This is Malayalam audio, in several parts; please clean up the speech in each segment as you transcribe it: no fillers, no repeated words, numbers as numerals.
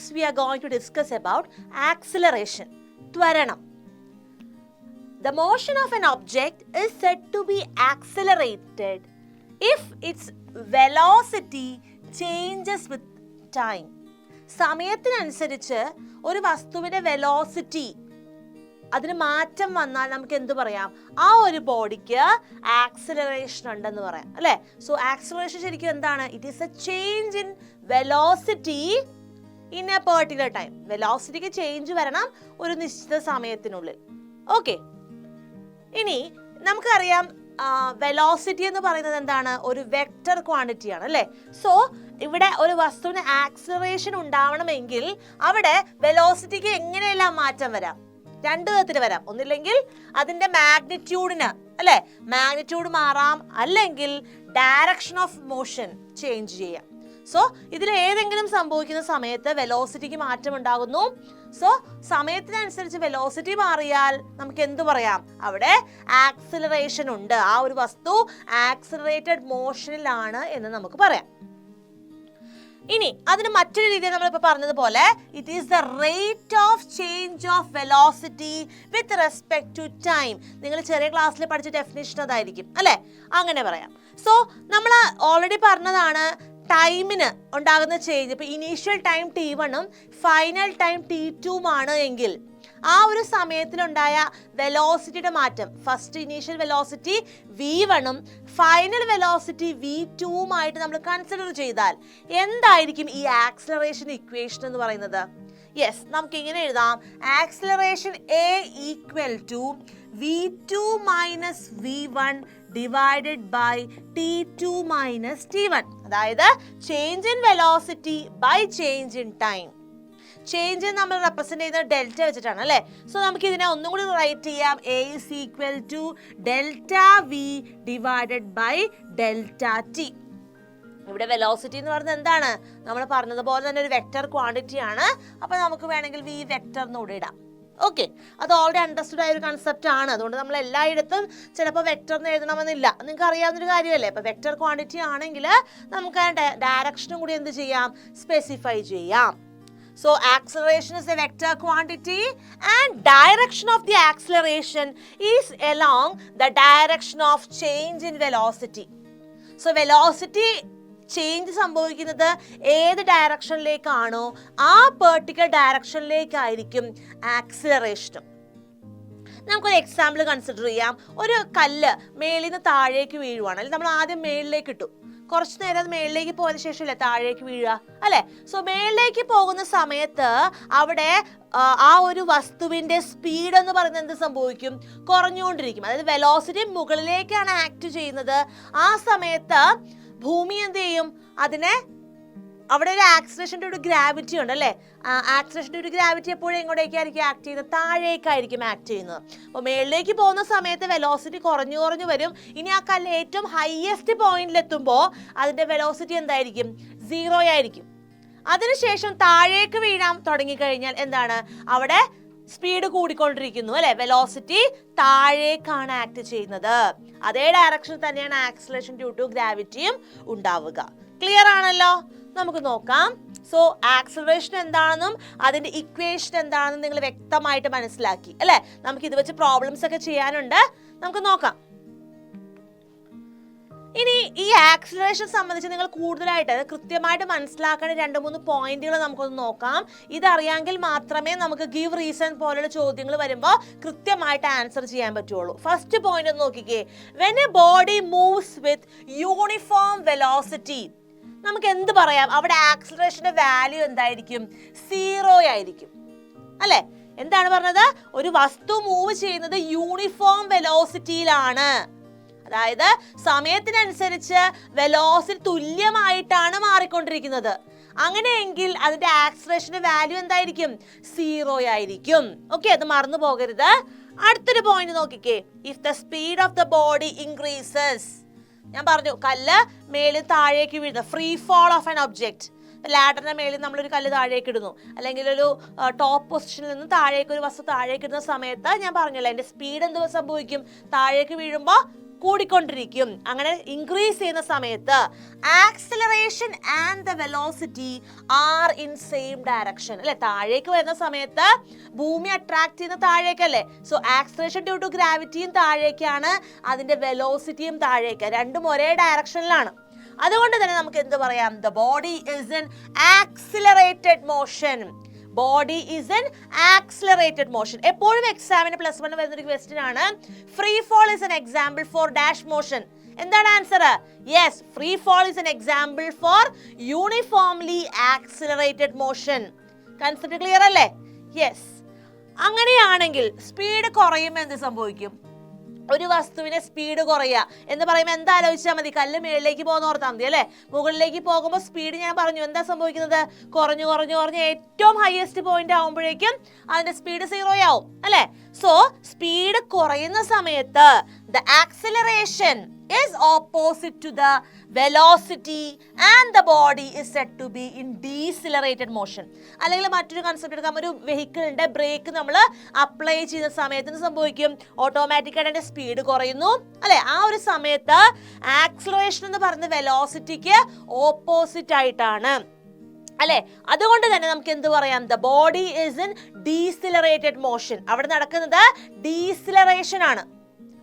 next we are going to discuss about acceleration, tvaranam. The motion of an object is said to be accelerated if its velocity changes with time. സമയത്തിനനുസരിച്ച് ഒരു വസ്തുവിന്റെ വെലോസിറ്റി അതിന് മാറ്റം വന്നാൽ നമുക്ക് എന്ത് പറയാം? ആ ഒരു ബോഡിക്ക് ആക്സിലറേഷൻ ഉണ്ടെന്ന് പറയാം, അല്ലേ? സോ ആക്സിലറേഷൻ ശരിക്കും എന്താണ്? It is a change in velocity in a particular time. വെലോസിറ്റിക്ക് ചേഞ്ച് വരണം ഒരു നിശ്ചിത സമയത്തിനുള്ളിൽ. ഓക്കെ, ഇനി നമുക്കറിയാം വെലോസിറ്റി എന്ന് പറയുന്നത് എന്താണ്? ഒരു വെക്റ്റർ ക്വാണ്ടിറ്റി ആണ്, അല്ലേ? സോ ഇവിടെ ഒരു വസ്തുവിന് ആക്സിലറേഷൻ ഉണ്ടാവണമെങ്കിൽ അവിടെ വെലോസിറ്റിക്ക് എങ്ങനെയെല്ലാം മാറ്റം വരാം? രണ്ട് വിധത്തിൽ വരാം. ഒന്നില്ലെങ്കിൽ അതിന്റെ മാഗ്നിറ്റ്യൂഡിന്, അല്ലെ, മാഗ്നിറ്റ്യൂഡ് മാറാം, അല്ലെങ്കിൽ ഡയറക്ഷൻ ഓഫ് മോഷൻ ചേഞ്ച് ചെയ്യാം. സോ ഇതിൽ ഏതെങ്കിലും സംഭവിക്കുന്ന സമയത്ത് വെലോസിറ്റിക്ക് മാറ്റം ഉണ്ടാകുന്നു. സോ സമയത്തിനനുസരിച്ച് വെലോസിറ്റി മാറിയാൽ നമുക്ക് എന്തു പറയാം? അവിടെ ആക്സിലറേഷൻ ഉണ്ട്, ആ ഒരു വസ്തു ആക്സിലറേറ്റഡ് മോഷനിലാണ് എന്ന് നമുക്ക് പറയാം. ഇനി അതിന് മറ്റൊരു രീതിയിൽ നമ്മളിപ്പോൾ പറഞ്ഞതുപോലെ it is the rate of change of velocity with respect to time. നിങ്ങൾ ചെറിയ ക്ലാസ്സിൽ പഠിച്ച ഡെഫിനിഷൻ അതായിരിക്കും, അല്ലേ? അങ്ങനെ പറയാം. സോ നമ്മൾ ഓൾറെഡി പറഞ്ഞതാണ് ടൈമിന് ഉണ്ടാകുന്ന ചേഞ്ച്. ഇപ്പോൾ initial time T1 final time T2 എങ്കിൽ ആ ഒരു സമയത്തിലുണ്ടായ വെലോസിറ്റിയുടെ മാറ്റം, first initial velocity V1 final velocity V2 നമ്മൾ കൺസിഡർ ചെയ്താൽ എന്തായിരിക്കും ഈ ആക്സിലറേഷൻ ഇക്വേഷൻ എന്ന് പറയുന്നത്? യെസ്, നമുക്ക് ഇങ്ങനെ എഴുതാം. Acceleration A equal to V2 minus V1 divided by T2 minus T1. അതായത് change in velocity by change in time. Change നമ്മൾ റെപ്രസെന്റ് ചെയ്യുന്നത് ഡെൽറ്റ വെച്ചിട്ടാണ്, അല്ലേ? സോ നമുക്ക് ഇതിനെ ഒന്നും കൂടി റൈറ്റ് ചെയ്യാം. A is equal to delta V divided by delta T. ഇവിടെ വെലോസിറ്റി എന്ന് പറയുന്നത് എന്താണ്? നമ്മൾ പറഞ്ഞതുപോലെ തന്നെ ഒരു വെക്റ്റർ ക്വാണ്ടിറ്റി ആണ്. അപ്പൊ നമുക്ക് വേണമെങ്കിൽ V വെക്റ്റർ എന്നൂടെ ഇടാം. ഓക്കെ, അത് ഓൾറെഡി അണ്ടർസ്റ്റുഡ് ആയ ഒരു കൺസെപ്റ്റ് ആണ്. അതുകൊണ്ട് നമ്മൾ എല്ലായിടത്തും ചിലപ്പോൾ വെക്റ്റർ എന്ന് എഴുതണമെന്നില്ല, നിങ്ങൾക്ക് അറിയാവുന്നൊരു കാര്യമല്ലേ? ഇപ്പൊ വെക്റ്റർ ക്വാണ്ടിറ്റി ആണെങ്കിൽ നമുക്ക് ഡയറക്ഷനും കൂടി എന്ത് ചെയ്യാം? സ്പെസിഫൈ ചെയ്യാം. So acceleration is a vector quantity and direction of the acceleration is along the direction of change in velocity. So velocity change സംഭവിക്കുന്നത് ഏത് ഡയറക്ഷനിലേക്കാണോ ആ പെർട്ടിക്കുലർ ഡയറക്ഷനിലേക്കായിരിക്കും ആക്സിലറേഷനും. നമുക്കൊരു എക്സാമ്പിൾ കൺസിഡർ ചെയ്യാം. ഒരു കല്ല് മേളിൽ നിന്ന് താഴേക്ക് വീഴുവാണ്, അല്ലെങ്കിൽ നമ്മൾ ആദ്യം മേളിലേക്ക് ഇട്ടു, കുറച്ച് നേരം അത് മേളിലേക്ക് പോയതിനു ശേഷമല്ലേ താഴേക്ക് വീഴുക, അല്ലെ? സോ മേളിലേക്ക് പോകുന്ന സമയത്ത് അവിടെ ആ ഒരു വസ്തുവിന്റെ സ്പീഡ് എന്ന് പറയുന്നത് എന്ത് സംഭവിക്കും? കുറഞ്ഞുകൊണ്ടിരിക്കും. അതായത് വെലോസിറ്റി മുകളിലേക്കാണ് ആക്ട് ചെയ്യുന്നത്. ആ സമയത്ത് ഭൂമി എന്ത് ചെയ്യും? അതിനെ അവിടെ ഒരു ആക്സിലറേഷൻ്റെ ഒരു ഗ്രാവിറ്റി ഉണ്ട്, അല്ലേ? ആക്സിലറേഷൻ്റെ ഒരു ഗ്രാവിറ്റി എപ്പോഴും എങ്ങോട്ടേക്കായിരിക്കും ആക്ട് ചെയ്യുന്നത്? താഴേക്കായിരിക്കും ആക്ട് ചെയ്യുന്നത്. അപ്പോൾ മേളിലേക്ക് പോകുന്ന സമയത്ത് വെലോസിറ്റി കുറഞ്ഞു കുറഞ്ഞു വരും. ഇനി ആ കല്ല് ഏറ്റവും ഹയസ്റ്റ് പോയിന്റിലെത്തുമ്പോൾ അതിന്റെ വെലോസിറ്റി എന്തായിരിക്കും? 0 ആയിരിക്കും. അതിനുശേഷം താഴേക്ക് വീഴാൻ തുടങ്ങിക്കഴിഞ്ഞാൽ എന്താണ്? അവിടെ സ്പീഡ് കൂടിക്കൊണ്ടിരിക്കുന്നു, അല്ലെ? വെലോസിറ്റി താഴേക്കാണ് ആക്ട് ചെയ്യുന്നത്. അതേ ഡയറക്ഷനിൽ തന്നെയാണ് ആക്സിലറേഷൻ ഡ്യൂ ടു ഗ്രാവിറ്റിയും ഉണ്ടാവുക. ക്ലിയർ ആണല്ലോ? നമുക്ക് നോക്കാം. സോ ആക്സിലറേഷൻ എന്താണെന്നും അതിന്റെ ഇക്വേഷൻ എന്താണെന്നും നിങ്ങൾ വ്യക്തമായിട്ട് മനസ്സിലാക്കി, അല്ലെ? നമുക്ക് ഇത് വെച്ച് പ്രോബ്ലംസ് ഒക്കെ ചെയ്യാനുണ്ട്, നമുക്ക് നോക്കാം. ഇനി ഈ ആക്സിലറേഷൻ സംബന്ധിച്ച് നിങ്ങൾ കൂടുതലായിട്ട് കൃത്യമായിട്ട് മനസ്സിലാക്കേണ്ട 2-3 പോയിന്റുകൾ നമുക്കൊന്ന് നോക്കാം. ഇതറിയാമെങ്കിൽ മാത്രമേ നമുക്ക് ഗിവ് റീസൺ പോലുള്ള ചോദ്യങ്ങൾ വരുമ്പോൾ കൃത്യമായിട്ട് ആൻസർ ചെയ്യാൻ പറ്റുള്ളൂ. ഫസ്റ്റ് പോയിന്റ് ഒന്ന് നോക്കിക്കേ. When A body moves with uniform velocity, നമുക്ക് എന്ത് പറയാം? അവിടെ ആക്സിലറേഷന്റെ വാല്യൂ എന്തായിരിക്കും? 0 ആയിരിക്കും, അല്ലെ? എന്താണ് പറഞ്ഞത്? ഒരു വസ്തു മൂവ് ചെയ്യുന്നത് യൂണിഫോം വെലോസിറ്റിയിലാണ്. അതായത് സമയത്തിനനുസരിച്ച് വെലോസിറ്റി തുല്യമായിട്ടാണ് മാറിക്കൊണ്ടിരിക്കുന്നത്. അങ്ങനെയെങ്കിൽ അതിന്റെ ആക്സിലറേഷന്റെ വാല്യൂ എന്തായിരിക്കും? 0 ആയിരിക്കും. ഓക്കെ, അത് മറന്നു പോകരുത്. അടുത്തൊരു പോയിന്റ് നോക്കിക്കേ. If the speed of the body increases, ഞാൻ പറഞ്ഞു കല്ല് മേളിൽ താഴേക്ക് വീഴുന്ന free fall of an object. ലാഡറിന്റെ മേളിൽ നമ്മളൊരു കല്ല് താഴേക്ക് ഇടുന്നു, അല്ലെങ്കിൽ ഒരു ടോപ്പ് പൊസിഷനിൽ നിന്ന് താഴേക്ക് ഒരു വസ്തു താഴേക്ക് ഇടുന്ന സമയത്ത് ഞാൻ പറഞ്ഞല്ലോ അതിന്റെ സ്പീഡ് എന്ത് സംഭവിക്കും? താഴേക്ക് വീഴുമ്പോൾ കൂടിക്കൊണ്ടിരിക്കും. അങ്ങനെ ഇൻക്രീസ് ചെയ്യുന്ന സമയത്ത് acceleration and the velocity are in same direction അല്ലെ. താഴേക്ക് വരുന്ന സമയത്ത് ഭൂമി അട്രാക്ട് ചെയ്യുന്ന താഴേക്കല്ലേ. സോ ആക്സിലറേഷൻ ഡ്യൂ ടു ഗ്രാവിറ്റിയും താഴേക്കാണ്, അതിന്റെ വെലോസിറ്റിയും താഴേക്ക്, രണ്ടും ഒരേ ഡയറക്ഷനിലാണ്. അതുകൊണ്ട് തന്നെ നമുക്ക് എന്ത് പറയാം? The body is in accelerated motion. Body is in accelerated motion. എപ്പോഴും എക്സാമിന് +1 വരുന്നൊരു ക്വസ്റ്റ്യൻ ആണ്, free fall is an example for dash motion. എന്താണ് answer? Yes, free fall is an example for uniformly accelerated motion. Concept clear അല്ലേ? യെസ്. അങ്ങനെയാണെങ്കിൽ സ്പീഡ് കുറയുമ്പോൾ എന്ത് സംഭവിക്കും? ഒരു വസ്തുവിന്റെ സ്പീഡ് കുറയുക എന്ന് പറയുമ്പോൾ എന്താ ആലോചിച്ചാൽ മതി? കല്ല് മുകളിലേക്ക് പോകുന്ന ഓർത്താൽ മതി അല്ലേ. മുകളിലേക്ക് പോകുമ്പോൾ സ്പീഡ് ഞാൻ പറഞ്ഞു എന്താ സംഭവിക്കുന്നത്? കുറഞ്ഞു കുറഞ്ഞു കുറഞ്ഞ് ഏറ്റവും ഹയസ്റ്റ് പോയിന്റ് ആവുമ്പോഴേക്കും അതിന്റെ സ്പീഡ് 0 ആവും അല്ലേ. സോ സ്പീഡ് കുറയുന്ന സമയത്ത് the acceleration is opposite to the velocity and the body is said to be in decelerated motion. അല്ലെങ്കിൽ മറ്റൊരു കൺസെപ്റ്റ് എടുക്കാം, ഒരു വെഹിക്കിളിന്റെ ബ്രേക്ക് നമ്മൾ അപ്ലൈ ചെയ്യുന്ന സമയത്ത് എന്ത് സംഭവിക്കും? ഓട്ടോമാറ്റിക്കായിട്ട് അതിന്റെ സ്പീഡ് കുറയുന്നു അല്ലെ. ആ ഒരു സമയത്ത് ആക്സിലറേഷൻ എന്ന് പറയുന്ന വെലോസിറ്റിക്ക് ഓപ്പോസിറ്റ് ആയിട്ടാണ് അല്ലെ. അതുകൊണ്ട് തന്നെ നമുക്ക് എന്ത് പറയാം? The body is in decelerated motion. അവിടെ നടക്കുന്നത് ഡീസിലറേഷൻ ആണ്.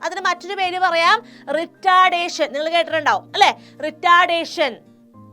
അതിന് മറ്റൊരു പേര് പറയാം റിട്ടാർഡേഷൻ. നിങ്ങൾ കേട്ടിട്ടുണ്ടാവും അല്ലെ, റിട്ടാർഡേഷൻ.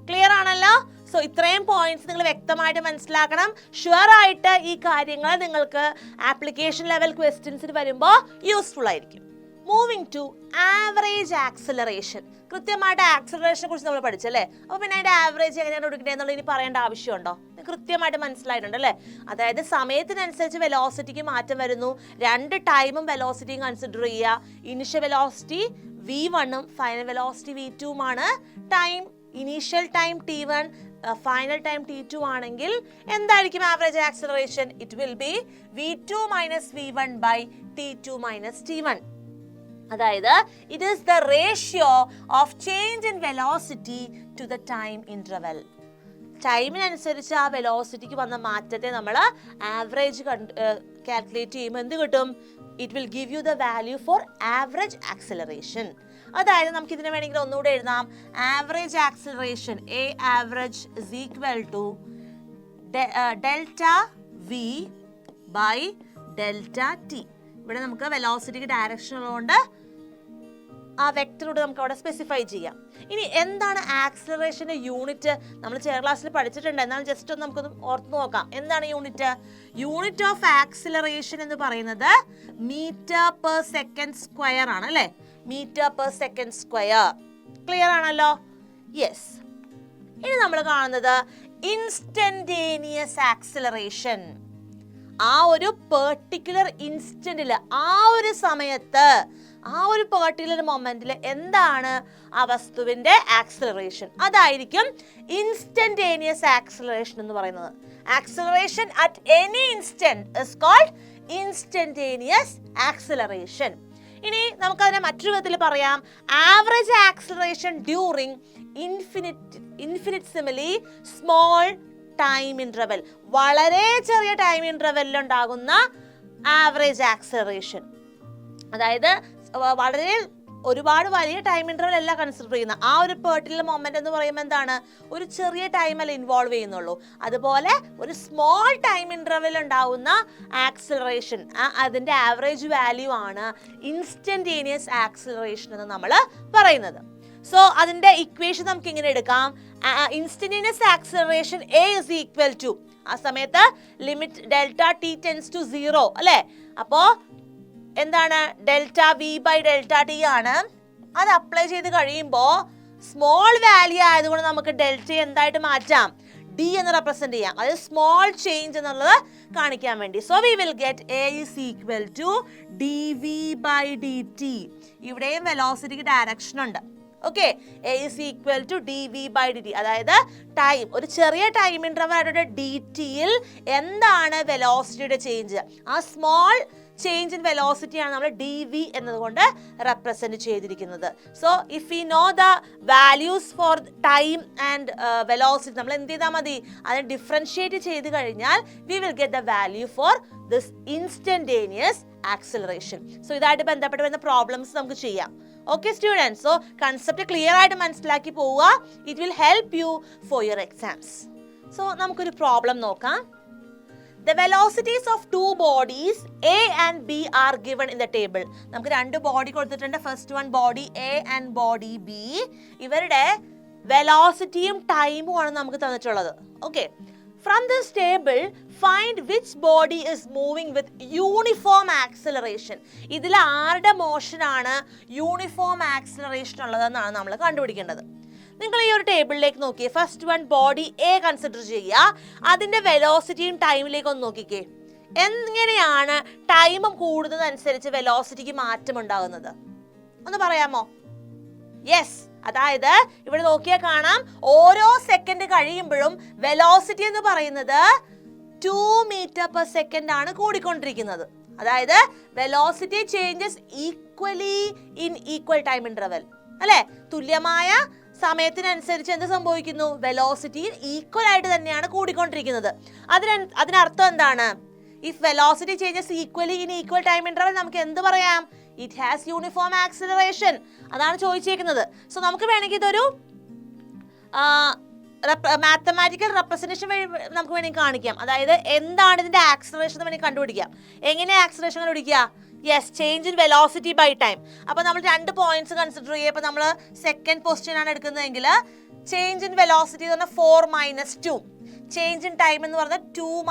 ക്ലിയർ ആണല്ലോ. സോ ഇത്രയും പോയിന്റ്സ് നിങ്ങൾ വ്യക്തമായിട്ട് മനസ്സിലാക്കണം. ഷുവർ ആയിട്ട് ഈ കാര്യങ്ങൾ നിങ്ങൾക്ക് ആപ്ലിക്കേഷൻ ലെവൽ ക്വസ്റ്റ്യൻസിന് വരുമ്പോൾ യൂസ്ഫുൾ ആയിരിക്കും. Moving to average acceleration. കൃത്യമായിട്ട് ആക്സിലറേഷനെ കുറിച്ച് നമ്മൾ പഠിച്ചല്ലേ. അപ്പോൾ പിന്നെ അതിന്റെ ആവറേജ് എങ്ങനെയാണ് എടുക്കേണ്ടത് എന്നുള്ളത് ഇനി പറയേണ്ട ആവശ്യമുണ്ടോ? കൃത്യമായിട്ട് മനസ്സിലായിട്ടുണ്ട് അല്ലേ. അതായത് സമയത്തിനനുസരിച്ച് വെലോസിറ്റിക്ക് മാറ്റം വരുന്നു. രണ്ട് ടൈമും വെലോസിറ്റിയും കൺസിഡർ ചെയ്യുക. ഇനിഷ്യൽ വെലോസിറ്റി v1ഉം ഫൈനൽ വെലോസിറ്റി v2ഉമാണ്. Time initial time t1, final time t2 ആണെങ്കിൽ എന്തായിരിക്കും average acceleration? It will be v2 - v1 by t2 - t1. അതായത് it is the ratio of change in velocity to the time interval. ടൈമിനനുസരിച്ച് ആ വെലോസിറ്റിക്ക് വന്ന മാറ്റത്തെ നമ്മൾ ആവറേജ് കാൽക്കുലേറ്റ് ചെയ്യുമ്പോൾ എന്ത് കിട്ടും? It will give you the value for average acceleration. അതായത് നമുക്ക് ഇതിനെ വേണമെങ്കിൽ ഒന്നുകൂടെ എഴുതാം. Average acceleration a average is equal to delta v by delta t. ഇവിടെ നമുക്ക് വെലോസിറ്റിക്ക് ഡയറക്ഷൻ ഉള്ളതുകൊണ്ട് ആ വെക്ടറോട് നമുക്ക് അവിടെ സ്പെസിഫൈ ചെയ്യാം. ഇനി എന്താണ് ആക്സിലറേഷന്റെ യൂണിറ്റ്? നമ്മൾ ചെയർ ക്ലാസ്സിൽ പഠിച്ചിട്ടുണ്ട്, എന്നാൽ ജസ്റ്റ് ഒന്ന് നമുക്കൊന്ന് ഓർത്ത് നോക്കാം. എന്താണ് യൂണിറ്റ്? യൂണിറ്റ് ഓഫ് ആക്സിലറേഷൻ എന്ന് പറയുന്നത് മീറ്റർ പെർ സെക്കൻഡ് സ്ക്വയർ ആണ് അല്ലേ. Metre per second square. Clear ആണല്ലോ? യെസ്. ഇനി നമ്മൾ കാണുന്നത് ഇൻസ്റ്റന്റേനിയസ് ആക്സിലറേഷൻ. ആ ഒരു പെർട്ടിക്കുലർ ഇൻസ്റ്റന്റിൽ, ആ ഒരു സമയത്ത്, ആ ഒരു പെർട്ടിക്കുലർ മൊമെന്റിൽ എന്താണ് ആ വസ്തുവിന്റെ ആക്സിലറേഷൻ? അതായിരിക്കും ഇൻസ്റ്റന്റേനിയസ് ആക്സിലറേഷൻ എന്ന് പറയുന്നത്. Acceleration at any instant is called instantaneous acceleration. ഇനി നമുക്കതിനെ മറ്റൊരു വിധത്തിൽ പറയാം, average acceleration during infinitesimally small time interval. വളരെ ചെറിയ ടൈം ഇന്റർവെല്ലിൽ ഉണ്ടാകുന്ന ആവറേജ് ആക്സിലറേഷൻ. അതായത് വളരെ ഒരുപാട് വലിയ ടൈം ഇന്റർവെൽ അല്ല കൺസിഡർ ചെയ്യുന്ന. ആ ഒരു പെർട്ടിക്കുലർ മൊമെന്റ് എന്ന് പറയുമ്പോൾ എന്താണ്? ഒരു ചെറിയ ടൈമല്ല ഇൻവോൾവ് ചെയ്യുന്നുള്ളൂ. അതുപോലെ ഒരു സ്മോൾ ടൈം ഇന്റർവെൽ ഉണ്ടാവുന്ന ആക്സിലറേഷൻ, അതിന്റെ ആവറേജ് വാല്യൂ ആണ് ഇൻസ്റ്റന്റേനിയസ് ആക്സിലറേഷൻ എന്ന് നമ്മൾ പറയുന്നത്. സോ അതിന്റെ ഇക്വേഷൻ നമുക്ക് ഇങ്ങനെ എടുക്കാം. Instantaneous acceleration a is equal to, ആ സമയത്ത് limit delta t tends to 0 അല്ലേ. അപ്പോ എന്താണ്? Delta v by delta T ആണ്. അത് അപ്ലൈ ചെയ്ത് കഴിയുമ്പോൾ സ്മോൾ വാല്യൂ ആയതുകൊണ്ട് നമുക്ക് ഡെൽറ്റ എന്തായിട്ട് മാറ്റാം? ഡി എന്ന് റെപ്രസെന്റ് ചെയ്യാം. അത് സ്മോൾ ചേഞ്ച് എന്നുള്ളത് കാണിക്കാൻ വേണ്ടി. So we will get a is equal to d v by d t. ഇവിടെയും വെലോസിറ്റിക്ക് ഡയറക്ഷൻ ഉണ്ട്. Okay, a is equal to d v by d t. അതായത് ടൈം, ഒരു ചെറിയ ടൈം ഇന്റർവൽ ആയിട്ട് ഡി ടിയിൽ എന്താണ് വെലോസിറ്റിയുടെ ചേഞ്ച്? ആ സ്മോൾ ചേഞ്ച് ഇൻ വെലോസിറ്റി ആണ് നമ്മൾ ഡി വി എന്നതുകൊണ്ട് റെപ്രസെന്റ് ചെയ്തിരിക്കുന്നത്. So if we know the values for time and velocity, നമ്മൾ എന്ത് ചെയ്താൽ മതി? അതിനെ ഡിഫറൻഷിയേറ്റ് ചെയ്ത് കഴിഞ്ഞാൽ V will get the value for this instantaneous acceleration. So ഇതായിട്ട് ബന്ധപ്പെട്ട് വരുന്ന പ്രോബ്ലംസ് നമുക്ക് ചെയ്യാം. Okay students, so concept clear ആയിട്ട് മനസ്സിലാക്കി പോവുക. It will help you for your exams. So നമുക്കൊരു പ്രോബ്ലം നോക്കാം. The velocities of two bodies A and B are given in the table. നമുക്ക് രണ്ട് ബോഡി കൊടുത്തിട്ടുണ്ട്. First one body A and body B. ഇവരുടെ വെലോസിറ്റിയും ടൈമും ആണ് നമുക്ക് തന്നിട്ടുള്ളത്. Okay, from this table find which body is moving with uniform acceleration. ഇതിൽ ആരുടെ മോഷനാണ് യൂണിഫോം ആക്സിലറേഷൻ ഉള്ളതെന്നാണ് നമ്മൾ കണ്ടുപിടിക്കേണ്ടത്. നിങ്ങൾ ഈ ഒരു ടേബിളിലേക്ക് നോക്കിയേ. First one body A consider ചെയ്യുക. അതിന്റെ വെലോസിറ്റിയും ടൈമിലേക്ക് ഒന്ന് നോക്കിക്കേ. എങ്ങനെയാണ് ടൈം കൂടുന്നതനുസരിച്ച് വെലോസിറ്റിക്ക് മാറ്റം ഉണ്ടാകുന്നത് ഒന്ന് പറയാമോ? യെസ്, അതായത് ഇവിടെ നോക്കിയാൽ കാണാം, ഓരോ സെക്കൻഡ് കഴിയുമ്പോഴും വെലോസിറ്റി എന്ന് പറയുന്നത് 2 മീറ്റർ പെർ സെക്കൻഡ് ആണ് കൂടിക്കൊണ്ടിരിക്കുന്നത്. അതായത് velocity changes equally in equal time interval, അല്ലെ? തുല്യമായ സമയത്തിനനുസരിച്ച് എന്ത് സംഭവിക്കുന്നു? വെലോസിറ്റി ഈക്വൽ ആയിട്ട് തന്നെയാണ് കൂടിക്കൊണ്ടിരിക്കുന്നത്. അതിനർത്ഥം എന്താണ്? If velocity changes equally in equal time interval നമുക്ക് എന്ത് പറയാം? It has uniform acceleration. അതാണ് ചോദിച്ചേക്കുന്നത്. സോ നമുക്ക് വേണമെങ്കിൽ ഇതൊരു മാത്തമാറ്റിക്കൽ റെപ്രസെന്റേഷൻ നമുക്ക് വേണമെങ്കിൽ കാണിക്കാം. അതായത് എന്താണ് ഇതിന്റെ ആക്സിലറേഷൻ എന്ന് വേണമെങ്കിൽ കണ്ടുപിടിക്കാം. എങ്ങനെ ആക്സിലറേഷൻ കണ്ടുപിടിക്കുക? Yes, change in velocity by time. അപ്പോൾ നമ്മൾ 2 പോയിന്റ്സ് കൺസിഡർ ചെയ്യുക. ഇപ്പോൾ നമ്മൾ സെക്കൻഡ് പൊസിഷൻ ആണ് എടുക്കുന്നതെങ്കിൽ ചേഞ്ച് ഇൻ വെലോസിറ്റി എന്ന് പറഞ്ഞാൽ 4 - 2, ചേഞ്ച് ഇൻ ടൈം എന്ന് പറഞ്ഞാൽ 2 -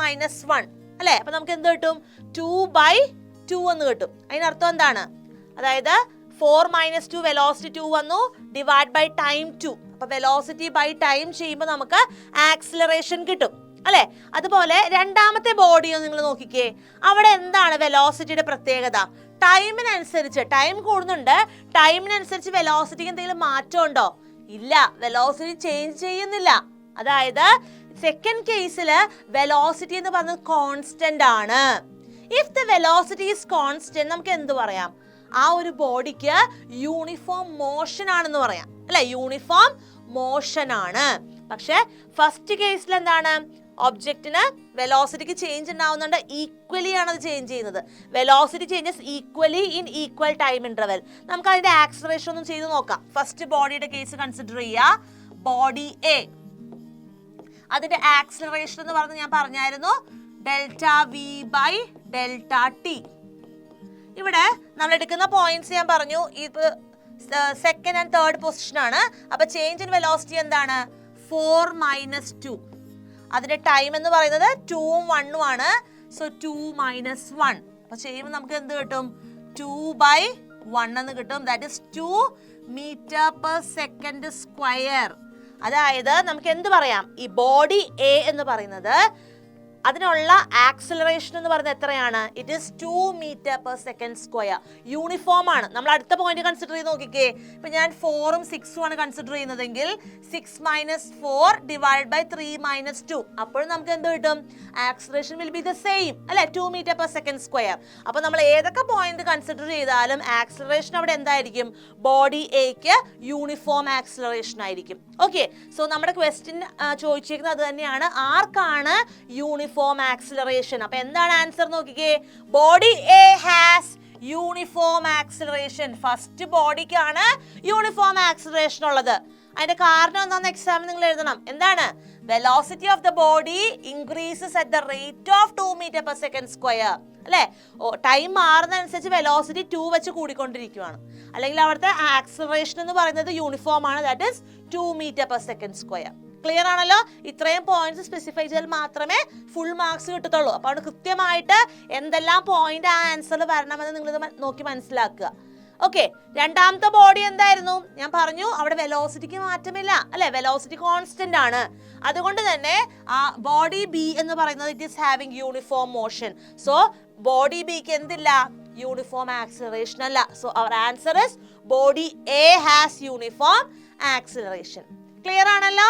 1, അല്ലേ? അപ്പോൾ നമുക്ക് എന്ത് കിട്ടും? 2/2 എന്ന് കിട്ടും. അതിനർത്ഥം എന്താണ്? അതായത് 4 - 2 വെലോസിറ്റി 2 വന്നു, ഡിവൈഡ് ബൈ ടൈം 2. അപ്പോൾ വെലോസിറ്റി ബൈ ടൈം ചെയ്യുമ്പോൾ നമുക്ക് ആക്സിലറേഷൻ കിട്ടും, അല്ലെ? അതുപോലെ രണ്ടാമത്തെ ബോഡിയോ നിങ്ങൾ നോക്കിക്കേ. അവിടെ എന്താണ് വെലോസിറ്റിയുടെ പ്രത്യേകത? ടൈമിനനുസരിച്ച്, ടൈം കൂടുന്നുണ്ട്, ടൈമിനനുസരിച്ച് വെലോസിറ്റിക്ക് എന്തെങ്കിലും മാറ്റം ഉണ്ടോ? ഇല്ല, വെലോസിറ്റി ചേഞ്ച് ചെയ്യുന്നില്ല. അതായത് സെക്കൻഡ് കേസിൽ വെലോസിറ്റി എന്ന് പറയുന്നത് കോൺസ്റ്റന്റ് ആണ്. If the velocity is constant നമുക്ക് എന്ത് പറയാം? ആ ഒരു ബോഡിക്ക് യൂണിഫോം മോഷൻ ആണെന്ന് പറയാം, അല്ലെ? യൂണിഫോം മോഷൻ ആണ്. പക്ഷെ ഫസ്റ്റ് കേസിൽ എന്താണ്? ഒബ്ജക്റ്റിന് വെലോസിറ്റിക്ക് ചേഞ്ച് ഉണ്ടാവുന്നുണ്ട്, ഈക്വലി ആണ് അത് ചേഞ്ച് ചെയ്യുന്നത്. Velocity changes equally in equal time interval. നമുക്ക് അതിന്റെ ആക്സിലറേഷൻ ഒന്നും ചെയ്ത് നോക്കാം. ഫസ്റ്റ് ബോഡിയുടെ കേസ് കൺസിഡർ ചെയ്യുക. ബോഡി എ, അതിന്റെ ആക്സിലറേഷൻ എന്ന് പറഞ്ഞ് ഞാൻ പറഞ്ഞായിരുന്നു ΔV/ΔT. ഇവിടെ നമ്മൾ എടുക്കുന്ന പോയിന്റ്സ് ഞാൻ പറഞ്ഞു, ഇത് സെക്കൻഡ് ആൻഡ് തേർഡ് പൊസിഷൻ ആണ്. അപ്പൊ ചേഞ്ച് ഇൻ വെലോസിറ്റി എന്താണ്? 4 - 2. അതിന്റെ ടൈം എന്ന് പറയുന്നത് 2ഉം 1ഉം ആണ്. സോ 2 - 1. അപ്പൊ ചെയ്യുമ്പോൾ നമുക്ക് എന്ത് കിട്ടും? 2/1 എന്ന് കിട്ടും. That is 2 metre per second square. അതായത് നമുക്ക് എന്ത് പറയാം? ഈ ബോഡി എ എന്ന് പറയുന്നത് അതിനുള്ള ആക്സിലറേഷൻ എന്ന് പറയുന്നത് എത്രയാണ്? It is 2 metre per second square. Uniform ആണ്. നമ്മൾ അടുത്ത പോയിന്റ് കൺസിഡർ ചെയ്ത് നോക്കിക്കേ. ഇപ്പൊ ഞാൻ 4ഉം 6ഉം ആണ് കൺസിഡർ ചെയ്യുന്നതെങ്കിൽ 6 - 4 ഡിവൈഡ് ബൈ 3 - 2. അപ്പോഴും നമുക്ക് എന്ത് കിട്ടും? Acceleration will be the same, അല്ലെ? 2 മീറ്റർ പെർ സെക്കൻഡ് സ്ക്വയർ. അപ്പൊ നമ്മൾ ഏതൊക്കെ പോയിന്റ് കൺസിഡർ ചെയ്താലും ആക്സിലറേഷൻ അവിടെ എന്തായിരിക്കും? ബോഡി എക്ക് യൂണിഫോം ആക്സിലറേഷൻ ആയിരിക്കും. ഓക്കെ, സോ നമ്മുടെ ക്വസ്റ്റ്യൻ ചോദിച്ചിരിക്കുന്നത് അത് തന്നെയാണ്. ആർക്കാണ് യൂണിഫോം ആക്സിലറേഷൻ? അപ്പൊ എന്താണ് ആൻസർ നോക്കിക്കേ. Body A has uniform acceleration. First ബോഡിക്കാണ് യൂണിഫോം ആക്സിലറേഷൻ ഉള്ളത്. അതിന്റെ കാരണം എന്താണെന്ന് എക്സാമിന് നിങ്ങൾ എഴുതണം. എന്താണ്? Velocity of the body increases at the rate of 2 metre per second square, അല്ലെ? ടൈം മാറുന്നതനുസരിച്ച് വെലോസിറ്റി 2 വെച്ച് കൂടിക്കൊണ്ടിരിക്കുകയാണ്. അല്ലെങ്കിൽ അവിടുത്തെ ആക്സിലറേഷൻ എന്ന് പറയുന്നത് യൂണിഫോം ആണ്. That is 2 metre per second square. Clear ആണല്ലോ? ഇത്രയും പോയിന്റ്സ് സ്പെസിഫൈ ചെയ്താൽ മാത്രമേ ഫുൾ മാർക്സ് കിട്ടത്തുള്ളൂ. അപ്പോൾ അവിടെ കൃത്യമായിട്ട് എന്തെല്ലാം പോയിന്റ് ആ ആൻസറിൽ വരണമെന്ന് നിങ്ങൾ നോക്കി മനസ്സിലാക്കുക. ഓക്കെ, രണ്ടാമത്തെ ബോഡി എന്തായിരുന്നു? ഞാൻ പറഞ്ഞു അവിടെ വെലോസിറ്റിക്ക് മാറ്റമില്ല, അല്ലെ? വെലോസിറ്റി കോൺസ്റ്റന്റ് ആണ്. അതുകൊണ്ട് തന്നെ ആ ബോഡി ബി എന്ന് പറയുന്നത് it is having uniform motion. So body ബിക്ക് എന്തില്ല? യൂണിഫോം ആക്സിലറേഷൻ അല്ല. So our answer is body A has uniform acceleration. Clear ആണല്ലോ?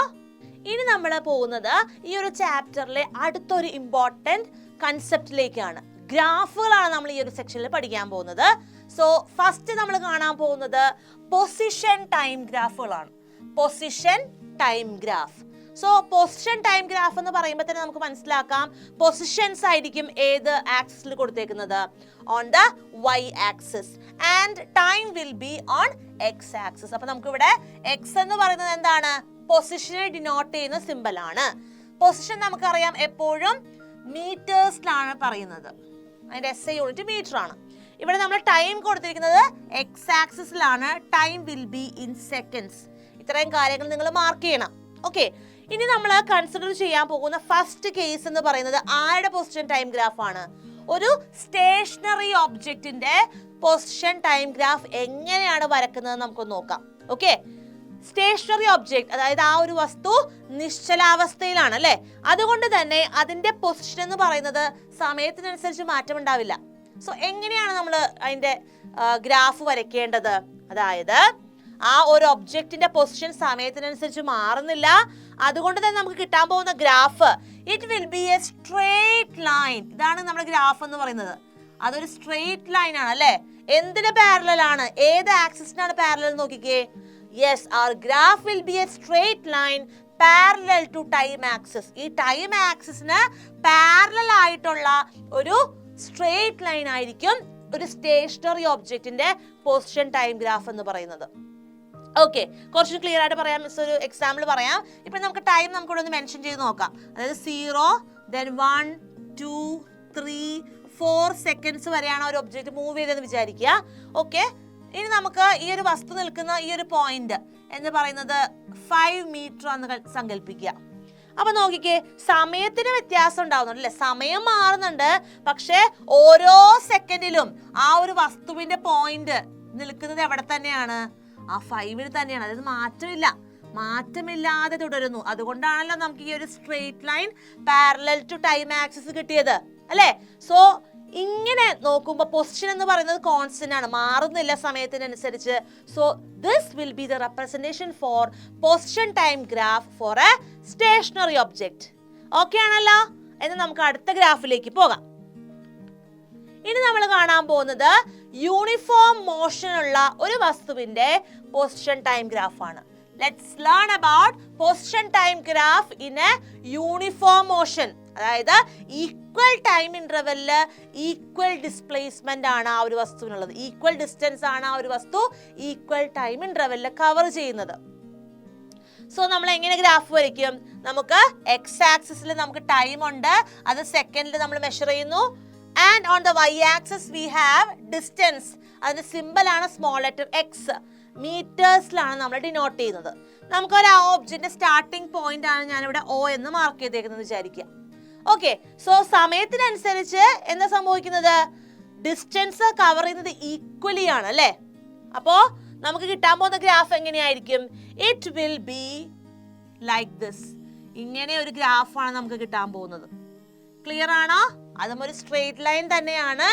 ഇനി നമ്മൾ പോകുന്നത് ഈ ഒരു ചാപ്റ്ററിലെ അടുത്തൊരു ഇമ്പോർട്ടൻറ്റ് കൺസെപ്റ്റിലേക്കാണ്. ഗ്രാഫുകളാണ് നമ്മൾ ഈ ഒരു സെക്ഷനിൽ പഠിക്കാൻ പോകുന്നത്. സോ ഫസ്റ്റ് നമ്മൾ കാണാൻ പോകുന്നത് പൊസിഷൻ ടൈം ഗ്രാഫുകളാണ്. Position time graph. So position time graph എന്ന് പറയുമ്പോൾ തന്നെ നമുക്ക് മനസ്സിലാക്കാം പൊസിഷൻസ് ആയിരിക്കും ഏത് ആക്സിസിൽ കൊടുത്തേക്കുന്നത്? On the y axis. And time will be on X axis. അപ്പൊ നമുക്ക് ഇവിടെ എക്സ് എന്ന് പറയുന്നത് എന്താണ്? പൊസിഷനെ ഡിനോട്ട് ചെയ്യുന്ന സിമ്പൽ ആണ്. പൊസിഷൻ നമുക്കറിയാം എപ്പോഴും മീറ്റേഴ്സിലാണ് പറയുന്നത്, അതിന്റെ SI യൂണിറ്റ് മീറ്റർ ആണ്. ഇവിടെ നമ്മൾ ടൈം കൊടുത്തിരിക്കുന്നത് എക്സ് ആക്സിസിലാണ്. Time will be in seconds. ഇത്രയും കാര്യങ്ങൾ നിങ്ങൾ മാർക്ക് ചെയ്യണം. ഓക്കെ, ഇനി നമ്മൾ കൺസിഡർ ചെയ്യാൻ പോകുന്ന ഫസ്റ്റ് കേസ് എന്ന് പറയുന്നത് ആരുടെ പൊസിഷൻ ടൈം ഗ്രാഫ് ആണ്? ഒരു സ്റ്റേഷനറി ഒബ്ജക്റ്റിന്റെ പൊസിഷൻ ടൈം ഗ്രാഫ് എങ്ങനെയാണ് വരക്കുന്നത് നമുക്കൊന്ന് നോക്കാം. ഓക്കെ, സ്റ്റേഷനറി ഒബ്ജക്റ്റ്, അതായത് ആ ഒരു വസ്തു നിശ്ചലാവസ്ഥയിലാണ് അല്ലെ, അതുകൊണ്ട് തന്നെ അതിന്റെ പൊസിഷൻ എന്ന് പറയുന്നത് സമയത്തിനനുസരിച്ച് മാറ്റം ഉണ്ടാവില്ല. സോ എങ്ങനെയാണ് നമ്മൾ അതിന്റെ ഗ്രാഫ് വരയ്ക്കേണ്ടത്? അതായത് ആ ഒരു ഒബ്ജക്റ്റിന്റെ പൊസിഷൻ സമയത്തിനനുസരിച്ച് മാറുന്നില്ല, അതുകൊണ്ട് തന്നെ നമുക്ക് കിട്ടാൻ പോകുന്ന graph it will be a straight line. ഇതാണ് നമ്മുടെ ഗ്രാഫ് എന്ന് പറയുന്നത്. അതൊരു സ്ട്രെയിറ്റ് ലൈൻ ആണ് അല്ലെ. എന്തിന് പാരലൽ ആണ്? ഏത് ആക്സിസിനാണ് പാരലൽ നോക്കിക്കേ. Yes, our graph will be a straight line parallel to time axis. ഈ ടൈം ആക്സിസിന് പാരലൽ ആയിട്ടുള്ള ഒരു സ്ട്രെയിറ്റ് ലൈൻ ആയിരിക്കും ഒരു സ്റ്റേഷനറി ഒബ്ജക്റ്റിന്റെ പൊസിഷൻ ടൈം ഗ്രാഫ് എന്ന് പറയുന്നത്. ഓക്കെ, കുറച്ച് ക്ലിയർ ആയിട്ട് പറയാം. മിസ് ഒരു എക്സാമ്പിൾ പറയാം. ഇപ്പൊ നമുക്ക് ടൈം നമുക്ക് ഇവിടെ ഒന്ന് മെൻഷൻ ചെയ്ത് നോക്കാം. അതായത് 0, then 1, 2, 3, 4 സെക്കൻഡ്സ് വരെയാണ് ഒരു ഒബ്ജക്റ്റ് മൂവ് ചെയ്തതെന്ന് വിചാരിക്കുക. ഓക്കെ, ഇനി നമുക്ക് ഈ ഒരു വസ്തു നിൽക്കുന്ന ഈ ഒരു പോയിന്റ് എന്ന് പറയുന്നത് 5 മീറ്റർ എന്ന് സങ്കല്പിക്കുക. അപ്പൊ നോക്കിക്കേ, സമയത്തിന് വ്യത്യാസം ഉണ്ടാവുന്നുണ്ട് അല്ലെ, സമയം മാറുന്നുണ്ട്, പക്ഷെ ഓരോ സെക്കൻഡിലും ആ ഒരു വസ്തുവിന്റെ പോയിന്റ് നിൽക്കുന്നത് എവിടെ തന്നെയാണ്? ആ 5-ൽ തന്നെയാണ്. അതായത് മാറ്റമില്ലാതെ തുടരുന്നു. അതുകൊണ്ടാണല്ലോ നമുക്ക് ഈ ഒരു straight line parallel to time axis കിട്ടിയത് അല്ലെ. സോ ഇങ്ങനെ നോക്കുമ്പോൾ പൊസിഷൻ എന്ന് പറയുന്നത് കോൺസ്റ്റന്റ് ആണ്, മാറുന്നില്ല സമയത്തിനനുസരിച്ച്. So this will be the representation for position time graph for a stationary object. Okay ആണല്ലോ. എന്ന് നമുക്ക് അടുത്ത ഗ്രാഫിലേക്ക് പോകാം. ഇനി നമ്മൾ കാണാൻ പോകുന്നത് യൂണിഫോം മോഷൻ ഉള്ള ഒരു വസ്തുവിന്റെ പൊസിഷൻ ടൈം ഗ്രാഫ് ആണ്. Let's learn about position time graph in A uniform motion. അതായത് ഈക്വൽ ടൈം ഇന്റർവെല്ലില് ഈക്വൽ ഡിസ്പ്ലേസ്മെന്റ് ആണ് ആ ഒരു വസ്തുവിനുള്ളത്, ഈക്വൽ ഡിസ്റ്റൻസ് ആണ് ആ ഒരു വസ്തു ഈക്വൽ ടൈം ഇന്റർവെല്ലില് കവർ ചെയ്യുന്നത്. സോ നമ്മൾ എങ്ങനെ ഗ്രാഫ് വരയ്ക്കും? നമുക്ക് എക്സ് ആക്സിസിൽ നമുക്ക് ടൈം ഉണ്ട്, അത് സെക്കൻഡിൽ നമ്മൾ മെഷർ ചെയ്യുന്നു. And on the y axis we have distance, അതിന്റെ സിമ്പിൾ ആണ് സ്മോൾ ലെറ്റർ എക്സ്. മീറ്റേഴ്സിലാണ് നമ്മൾ ഡിനോട്ട് ചെയ്യുന്നത്. നമുക്കൊരു ഓബ്ജക്റ്റിന്റെ സ്റ്റാർട്ടിംഗ് പോയിന്റ് ആണ് ഞാനിവിടെ O എന്ന് മാർക്ക് ചെയ്തേക്കുന്നത് വിചാരിക്കുക. ഓക്കെ, സോ സമയത്തിനനുസരിച്ച് എന്താ സംഭവിക്കുന്നത്? ഡിസ്റ്റൻസ് കവർ ചെയ്യുന്നത് ഈക്വലി ആണ് അല്ലെ. അപ്പോ നമുക്ക് കിട്ടാൻ പോകുന്ന ഗ്രാഫ് എങ്ങനെയായിരിക്കും? It will be like this. ഇങ്ങനെ ഒരു ഗ്രാഫാണ് നമുക്ക് കിട്ടാൻ പോകുന്നത്. ക്ലിയർ ആണോ? അതും ഒരു സ്ട്രെയിറ്റ് ലൈൻ തന്നെയാണ്,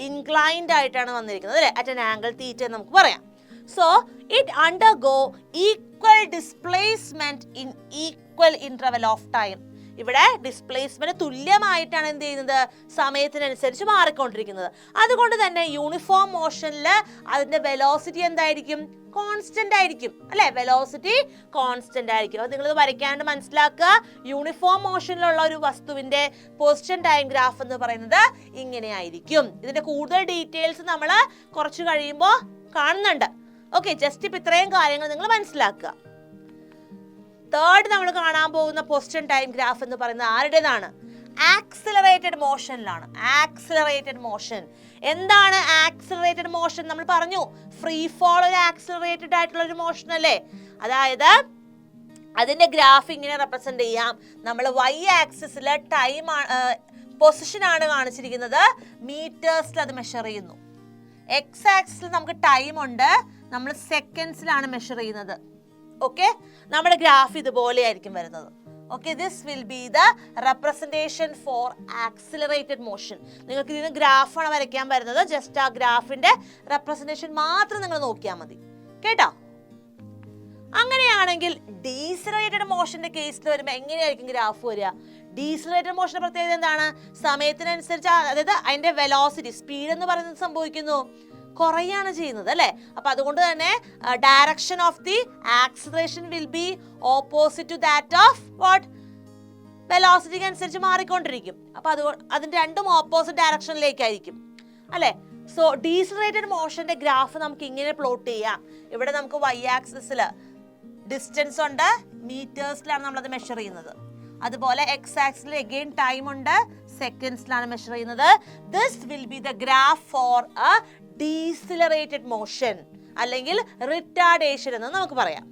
ഇൻക്ലൈൻഡ് ആയിട്ടാണ് വന്നിരിക്കുന്നത് അല്ലെ, അറ്റ് ആൻ ആംഗിൾ തീറ്റ എന്ന് നമുക്ക് പറയാം. So it undergo equal displacement in equal interval of time. ഇവിടെ ഡിസ്പ്ലേസ്മെന്റ് തുല്യമായിട്ടാണ് എന്ത് ചെയ്യുന്നത്? സമയത്തിനനുസരിച്ച് മാറിക്കൊണ്ടിരിക്കുന്നത്. അതുകൊണ്ട് തന്നെ യൂണിഫോം മോഷനിൽ അതിന്റെ വെലോസിറ്റി എന്തായിരിക്കും? കോൺസ്റ്റന്റ് ആയിരിക്കും അല്ലെ. വെലോസിറ്റി കോൺസ്റ്റന്റ് ആയിരിക്കും. അത് നിങ്ങൾ വരയ്ക്കാണ്ട് മനസ്സിലാക്കുക. യൂണിഫോം മോഷനിലുള്ള ഒരു വസ്തുവിന്റെ പൊസിഷൻ ടൈം ഗ്രാഫ് എന്ന് പറയുന്നത് ഇങ്ങനെയായിരിക്കും. ഇതിന്റെ കൂടുതൽ ഡീറ്റെയിൽസ് നമ്മൾ കുറച്ച് കഴിയുമ്പോൾ കാണുന്നുണ്ട്. ഓക്കെ, ജസ്റ്റ് ഇപ്പൊ ഇത്രയും കാര്യങ്ങൾ നിങ്ങൾ മനസ്സിലാക്കുക. തേർഡ് നമ്മൾ കാണാൻ പോകുന്ന പൊസിഷൻ ടൈം ഗ്രാഫ് എന്ന് പറയുന്നത് ആരുടേതാണ്? ആക്സിലറേറ്റഡ് മോഷനിലാണ്. ആക്സിലറേറ്റഡ് മോഷൻ എന്താണ്? ആക്സിലറേറ്റഡ് മോഷൻ നമ്മൾ പറഞ്ഞു, ഫ്രീ ഫോൾ ഒരു ആക്സിലറേറ്റഡ് ആയിട്ടുള്ള ഒരു മോഷൻ അല്ലേ. അതായത് അതിന്റെ ഗ്രാഫ് ഇങ്ങനെ റെപ്രസെന്റ് ചെയ്യാം. നമ്മൾ വൈ ആക്സിസിലെ ടൈം പൊസിഷൻ ആണ് കാണിച്ചിരിക്കുന്നത്, മീറ്റേഴ്സിൽ അത് മെഷർ ചെയ്യുന്നു. എക്സ് ആക്സിസിൽ നമുക്ക് ടൈം ഉണ്ട്, നമ്മൾ സെക്കൻഡ്സിലാണ് മെഷർ ചെയ്യുന്നത്. ഓക്കെ, നമ്മുടെ ഗ്രാഫ് ഇതുപോലെ ആയിരിക്കും വരുന്നത്. Okay, this will be the representation for accelerated motion. നിങ്ങൾക്ക് ഇതിന് ഗ്രാഫാണ് വരയ്ക്കാൻ വരുന്നത്. ജസ്റ്റ് ആ ഗ്രാഫിന്റെ റെപ്രസെന്റേഷൻ മാത്രം നിങ്ങൾ നോക്കിയാൽ മതി കേട്ടോ. അങ്ങനെയാണെങ്കിൽ ഡീസലറേറ്റഡ് മോഷന്റെ കേസിൽ വരുമ്പോൾ എങ്ങനെയായിരിക്കും ഗ്രാഫ് വരിക? ഡീസലറേറ്റഡ് മോഷന്റെ പ്രത്യേകത എന്താണ്? സമയത്തിനനുസരിച്ച്, അതായത് അതിന്റെ വെലോസിറ്റി, സ്പീഡ് എന്ന് പറയുന്നത് സംഭവിക്കുന്നു, കുറയാണ് ചെയ്യുന്നത് അല്ലെ. അപ്പൊ അതുകൊണ്ട് തന്നെ direction of the acceleration will be opposite to that of what? വെലോസിറ്റിക്ക് അനുസരിച്ച് മാറിക്കൊണ്ടിരിക്കും. അപ്പൊ അതിന്റെ രണ്ടും ഓപ്പോസിറ്റ് ഡയറക്ഷനിലേക്കായിരിക്കും അല്ലെ. സോ ഡീസലറേറ്റഡ് മോഷന്റെ ഗ്രാഫ് നമുക്ക് ഇങ്ങനെ പ്ലോട്ട് ചെയ്യാം. ഇവിടെ നമുക്ക് y ആക്സിസിൽ ഡിസ്റ്റൻസ് ഉണ്ട്, മീറ്റേഴ്സിലാണ് നമ്മളത് മെഷർ ചെയ്യുന്നത്. അതുപോലെ എക്സ് ആക്സിസിൽ അഗെയിൻ ടൈം ഉണ്ട്, സെക്കൻഡ്സിലാണ് മെഷർ ചെയ്യുന്നത്. This will be the graph for A decelerated motion അല്ലെങ്കിൽ റിട്ടാർഡേഷൻ എന്ന് നമുക്ക് പറയാം.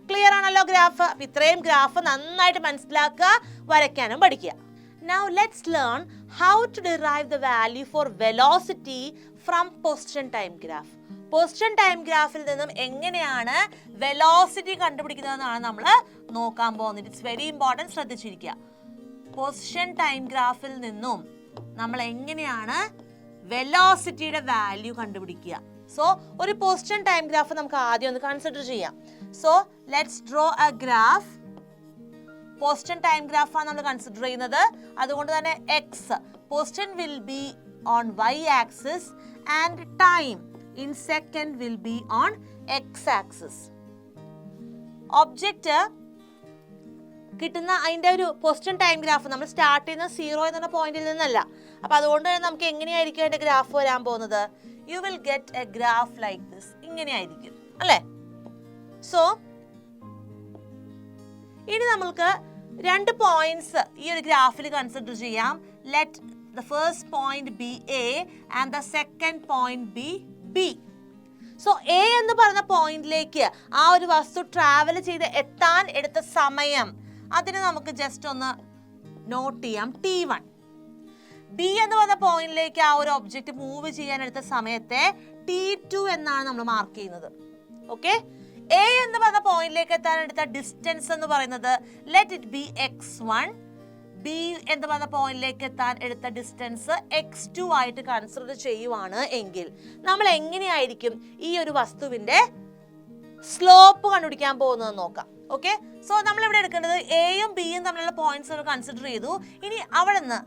ക്ലിയർ ആണല്ലോ ഗ്രാഫ്? ഇത്രയും ഗ്രാഫ് നന്നായിട്ട് മനസ്സിലാക്കുക, വരയ്ക്കാനും പഠിക്കുക. Now let's learn how to derive the value for velocity from position time graph. Position time ഗ്രാഫിൽ നിന്നും എങ്ങനെയാണ് വെലോസിറ്റി കണ്ടുപിടിക്കുന്നതെന്നാണ് നമ്മൾ നോക്കാൻ പോകുന്നത്. ഇറ്റ്സ് വെരി ഇമ്പോർട്ടൻറ്റ്, ശ്രദ്ധിച്ചിരിക്കുക. പൊസിഷൻ ടൈം ഗ്രാഫിൽ നിന്നും നമ്മൾ എങ്ങനെയാണ് വെലോസിറ്റിയുടെ വാല്യൂ കണ്ടുപിടിക്കുക. സോ ഒരു പൊസിഷൻ ടൈം ഗ്രാഫ് നമുക്ക് ആദ്യം ഒന്ന് കൺസിഡർ ചെയ്യാം. So let's draw a graph. Position time ഗ്രാഫാണ് നമ്മൾ കൺസിഡർ ചെയ്യുന്നത്. അതുകൊണ്ട് തന്നെ X position will be on y axis and time in second will be on x axis. Object കിട്ടുന്ന അതിൻ്റെ ഒരു പൊസിഷൻ ടൈം ഗ്രാഫ് നമ്മൾ സ്റ്റാർട്ട് ചെയ്യുന്ന 0 എന്നുള്ള പോയിന്റിൽ നിന്നല്ല. അപ്പോൾ അതുകൊണ്ട് തന്നെ നമുക്ക് എങ്ങനെയായിരിക്കും അതിൻ്റെ ഗ്രാഫ് വരാൻ പോകുന്നത്? You will get a graph like this. ഇങ്ങനെയായിരിക്കും അല്ലേ? സോ ഇനി നമ്മൾക്ക് രണ്ട് പോയിന്റ്സ് ഈ ഒരു ഗ്രാഫിൽ കൺസിഡർ ചെയ്യാം. Let the first point B A and the second point B B. So A എന്ന് പറയുന്ന പോയിന്റിലേക്ക് ആ ഒരു വസ്തു ട്രാവൽ ചെയ്ത് എത്താൻ എടുത്ത സമയം അതിന് നമുക്ക് ജസ്റ്റ് ഒന്ന് നോട്ട് ചെയ്യാം, T1. ബി എന്ന് പറയുന്ന പോയിന്റിലേക്ക് ആ ഒരു ഒബ്ജക്റ്റ് മൂവ് ചെയ്യാൻ എടുത്ത സമയത്തെ T2 എന്നാണ് നമ്മൾ മാർക്ക് ചെയ്യുന്നത്. ഓക്കെ, എ എന്ന് പറഞ്ഞ പോയിന്റിലേക്ക് എത്താൻ എടുത്ത ഡിസ്റ്റൻസ് എന്ന് പറയുന്നത് let it B x1. B എന്ന് പറഞ്ഞ പോയിന്റിലേക്ക് എത്താൻ എടുത്ത ഡിസ്റ്റൻസ് x2 ആയിട്ട് കൺസിഡർ ചെയ്യുവാണ് എങ്കിൽ നമ്മൾ എങ്ങനെയായിരിക്കും ഈ ഒരു വസ്തുവിന്റെ സ്ലോപ്പ് കണ്ടുപിടിക്കാൻ പോകുന്നത് നോക്കാം. ഓക്കെ, സോ നമ്മൾ ഇവിടെ എടുക്കേണ്ടത് എയും ബിയും തമ്മിലുള്ള പോയിന്റ്സ് കൺസിഡർ ചെയ്തു. ഇനി അവിടെ നിന്ന്